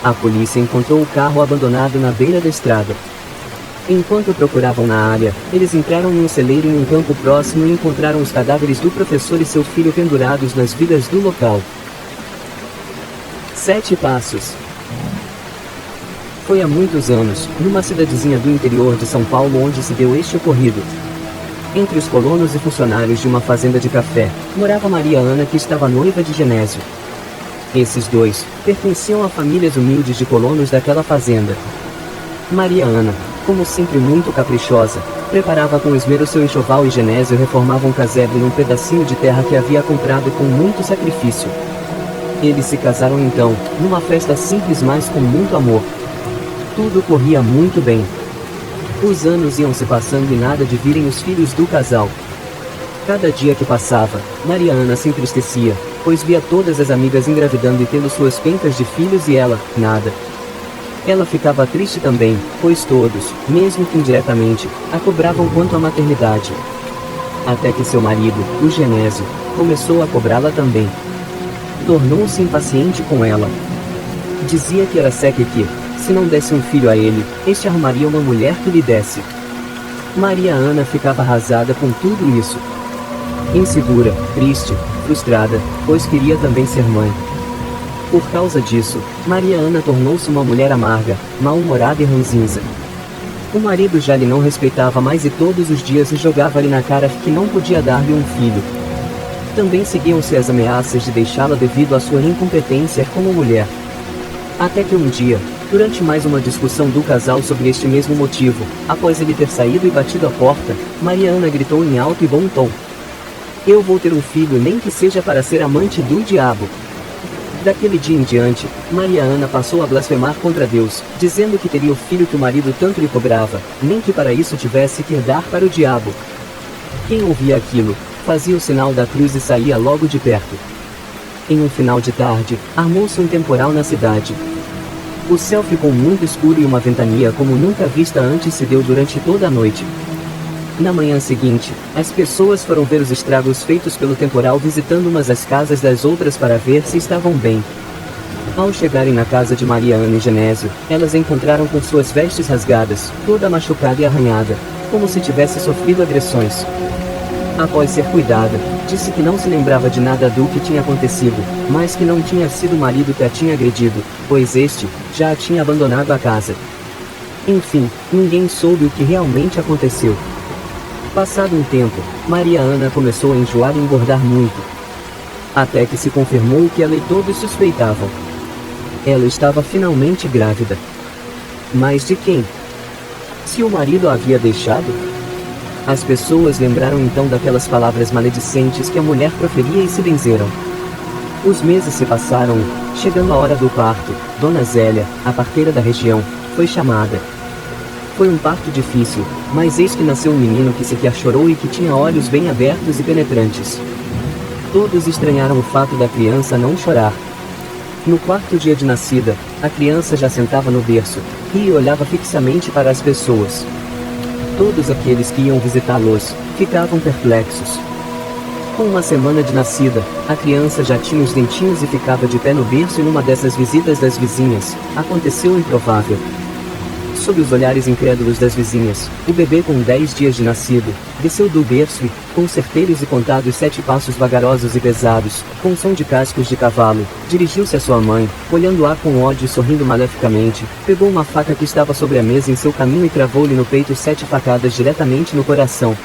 A polícia encontrou o carro abandonado na beira da estrada. Enquanto procuravam na área, eles entraram em um celeiro em um campo próximo e encontraram os cadáveres do professor e seu filho pendurados nas vigas do local. 7 passos. Foi há muitos anos, numa cidadezinha do interior de São Paulo onde se deu este ocorrido. Entre os colonos e funcionários de uma fazenda de café, morava Maria Ana, que estava noiva de Genésio. Esses dois pertenciam a famílias humildes de colonos daquela fazenda. Maria Ana, como sempre muito caprichosa, Preparava com esmero seu enxoval e Genésio reformava um casebre num pedacinho de terra que havia comprado com muito sacrifício. Eles se casaram então, numa festa simples mas com muito amor. Tudo corria muito bem. Os anos iam se passando e nada de virem os filhos do casal. Cada dia que passava, Maria Ana se entristecia, pois via todas as amigas engravidando e tendo suas pencas de filhos e ela, nada. Ela ficava triste também, pois todos, mesmo que indiretamente, a cobravam quanto à maternidade. Até que seu marido, o Genésio, começou a cobrá-la também. Tornou-se impaciente com ela. Dizia que era seca e que, se não desse um filho a ele, este arrumaria uma mulher que lhe desse. Maria Ana ficava arrasada com tudo isso. Insegura, triste, frustrada, pois queria também ser mãe. Por causa disso, Maria Ana tornou-se uma mulher amarga, mal-humorada e ranzinza. O marido já lhe não respeitava mais e todos os dias jogava-lhe na cara que não podia dar-lhe um filho. Também seguiam-se as ameaças de deixá-la devido à sua incompetência como mulher. Até que um dia, durante mais uma discussão do casal sobre este mesmo motivo, após ele ter saído e batido a porta, Maria Ana gritou em alto e bom tom: "Eu vou ter um filho nem que seja para ser amante do diabo." Daquele dia em diante, Maria Ana passou a blasfemar contra Deus, dizendo que teria o filho que o marido tanto lhe cobrava, nem que para isso tivesse que dar para o diabo. Quem ouvia aquilo, fazia o sinal da cruz e saía logo de perto. Em um final de tarde, armou-se um temporal na cidade. O céu ficou muito escuro e uma ventania como nunca vista antes se deu durante toda a noite. Na manhã seguinte, as pessoas foram ver os estragos feitos pelo temporal visitando umas as casas das outras para ver se estavam bem. Ao chegarem na casa de Maria Ana e Genésio, elas encontraram com suas vestes rasgadas, toda machucada e arranhada, como se tivesse sofrido agressões. Após ser cuidada, disse que não se lembrava de nada do que tinha acontecido, mas que não tinha sido o marido que a tinha agredido, pois este já a tinha abandonado a casa. Enfim, ninguém soube o que realmente aconteceu. Passado um tempo, Maria Ana começou a enjoar e engordar muito. Até que se confirmou o que ela e todos suspeitavam. Ela estava finalmente grávida. Mas de quem? Se o marido a havia deixado? As pessoas lembraram então daquelas palavras maledicentes que a mulher proferia e se benzeram. Os meses se passaram e, chegando a hora do parto, Dona Zélia, a parteira da região, foi chamada. Foi um parto difícil, mas eis que nasceu um menino que sequer chorou e que tinha olhos bem abertos e penetrantes. Todos estranharam o fato da criança não chorar. No quarto dia de nascida, a criança já sentava no berço, ria e olhava fixamente para as pessoas. Todos aqueles que iam visitá-los, ficavam perplexos. Com uma semana de nascida, a criança já tinha os dentinhos e ficava de pé no berço e numa dessas visitas das vizinhas, aconteceu o improvável. Sob os olhares incrédulos das vizinhas, o bebê com 10 dias de nascido, desceu do berço e, com certeiros e contados 7 passos vagarosos e pesados, com som de cascos de cavalo, dirigiu-se à sua mãe, olhando-a com ódio e sorrindo maleficamente, pegou uma faca que estava sobre a mesa em seu caminho e cravou-lhe no peito 7 facadas diretamente no coração.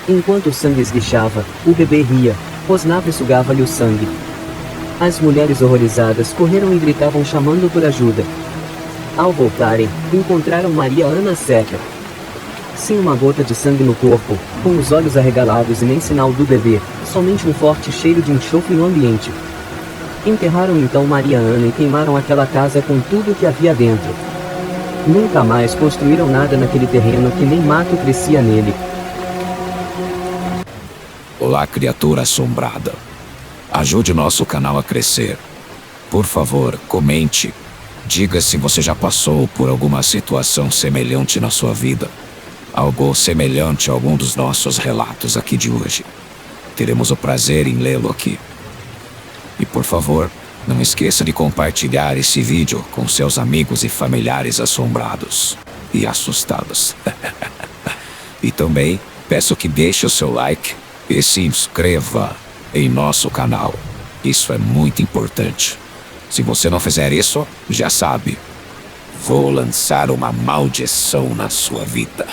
Enquanto o sangue esguichava, o bebê ria, rosnava e sugava-lhe o sangue. As mulheres horrorizadas correram e gritavam chamando por ajuda. Ao voltarem, encontraram Maria Ana seca. Sem uma gota de sangue no corpo, com os olhos arregalados e nem sinal do bebê, somente um forte cheiro de enxofre no ambiente. Enterraram então Maria Ana e queimaram aquela casa com tudo o que havia dentro. Nunca mais construíram nada naquele terreno que nem mato crescia nele. Olá, criatura assombrada. Ajude nosso canal a crescer. Por favor, comente. Diga se você já passou por alguma situação semelhante na sua vida. Algo semelhante a algum dos nossos relatos aqui de hoje. Teremos o prazer em lê-lo aqui. E por favor, não esqueça de compartilhar esse vídeo com seus amigos e familiares assombrados e assustados. E também peço que deixe o seu like e se inscreva em nosso canal. Isso é muito importante. Se você não fizer isso, já sabe, vou lançar uma maldição na sua vida.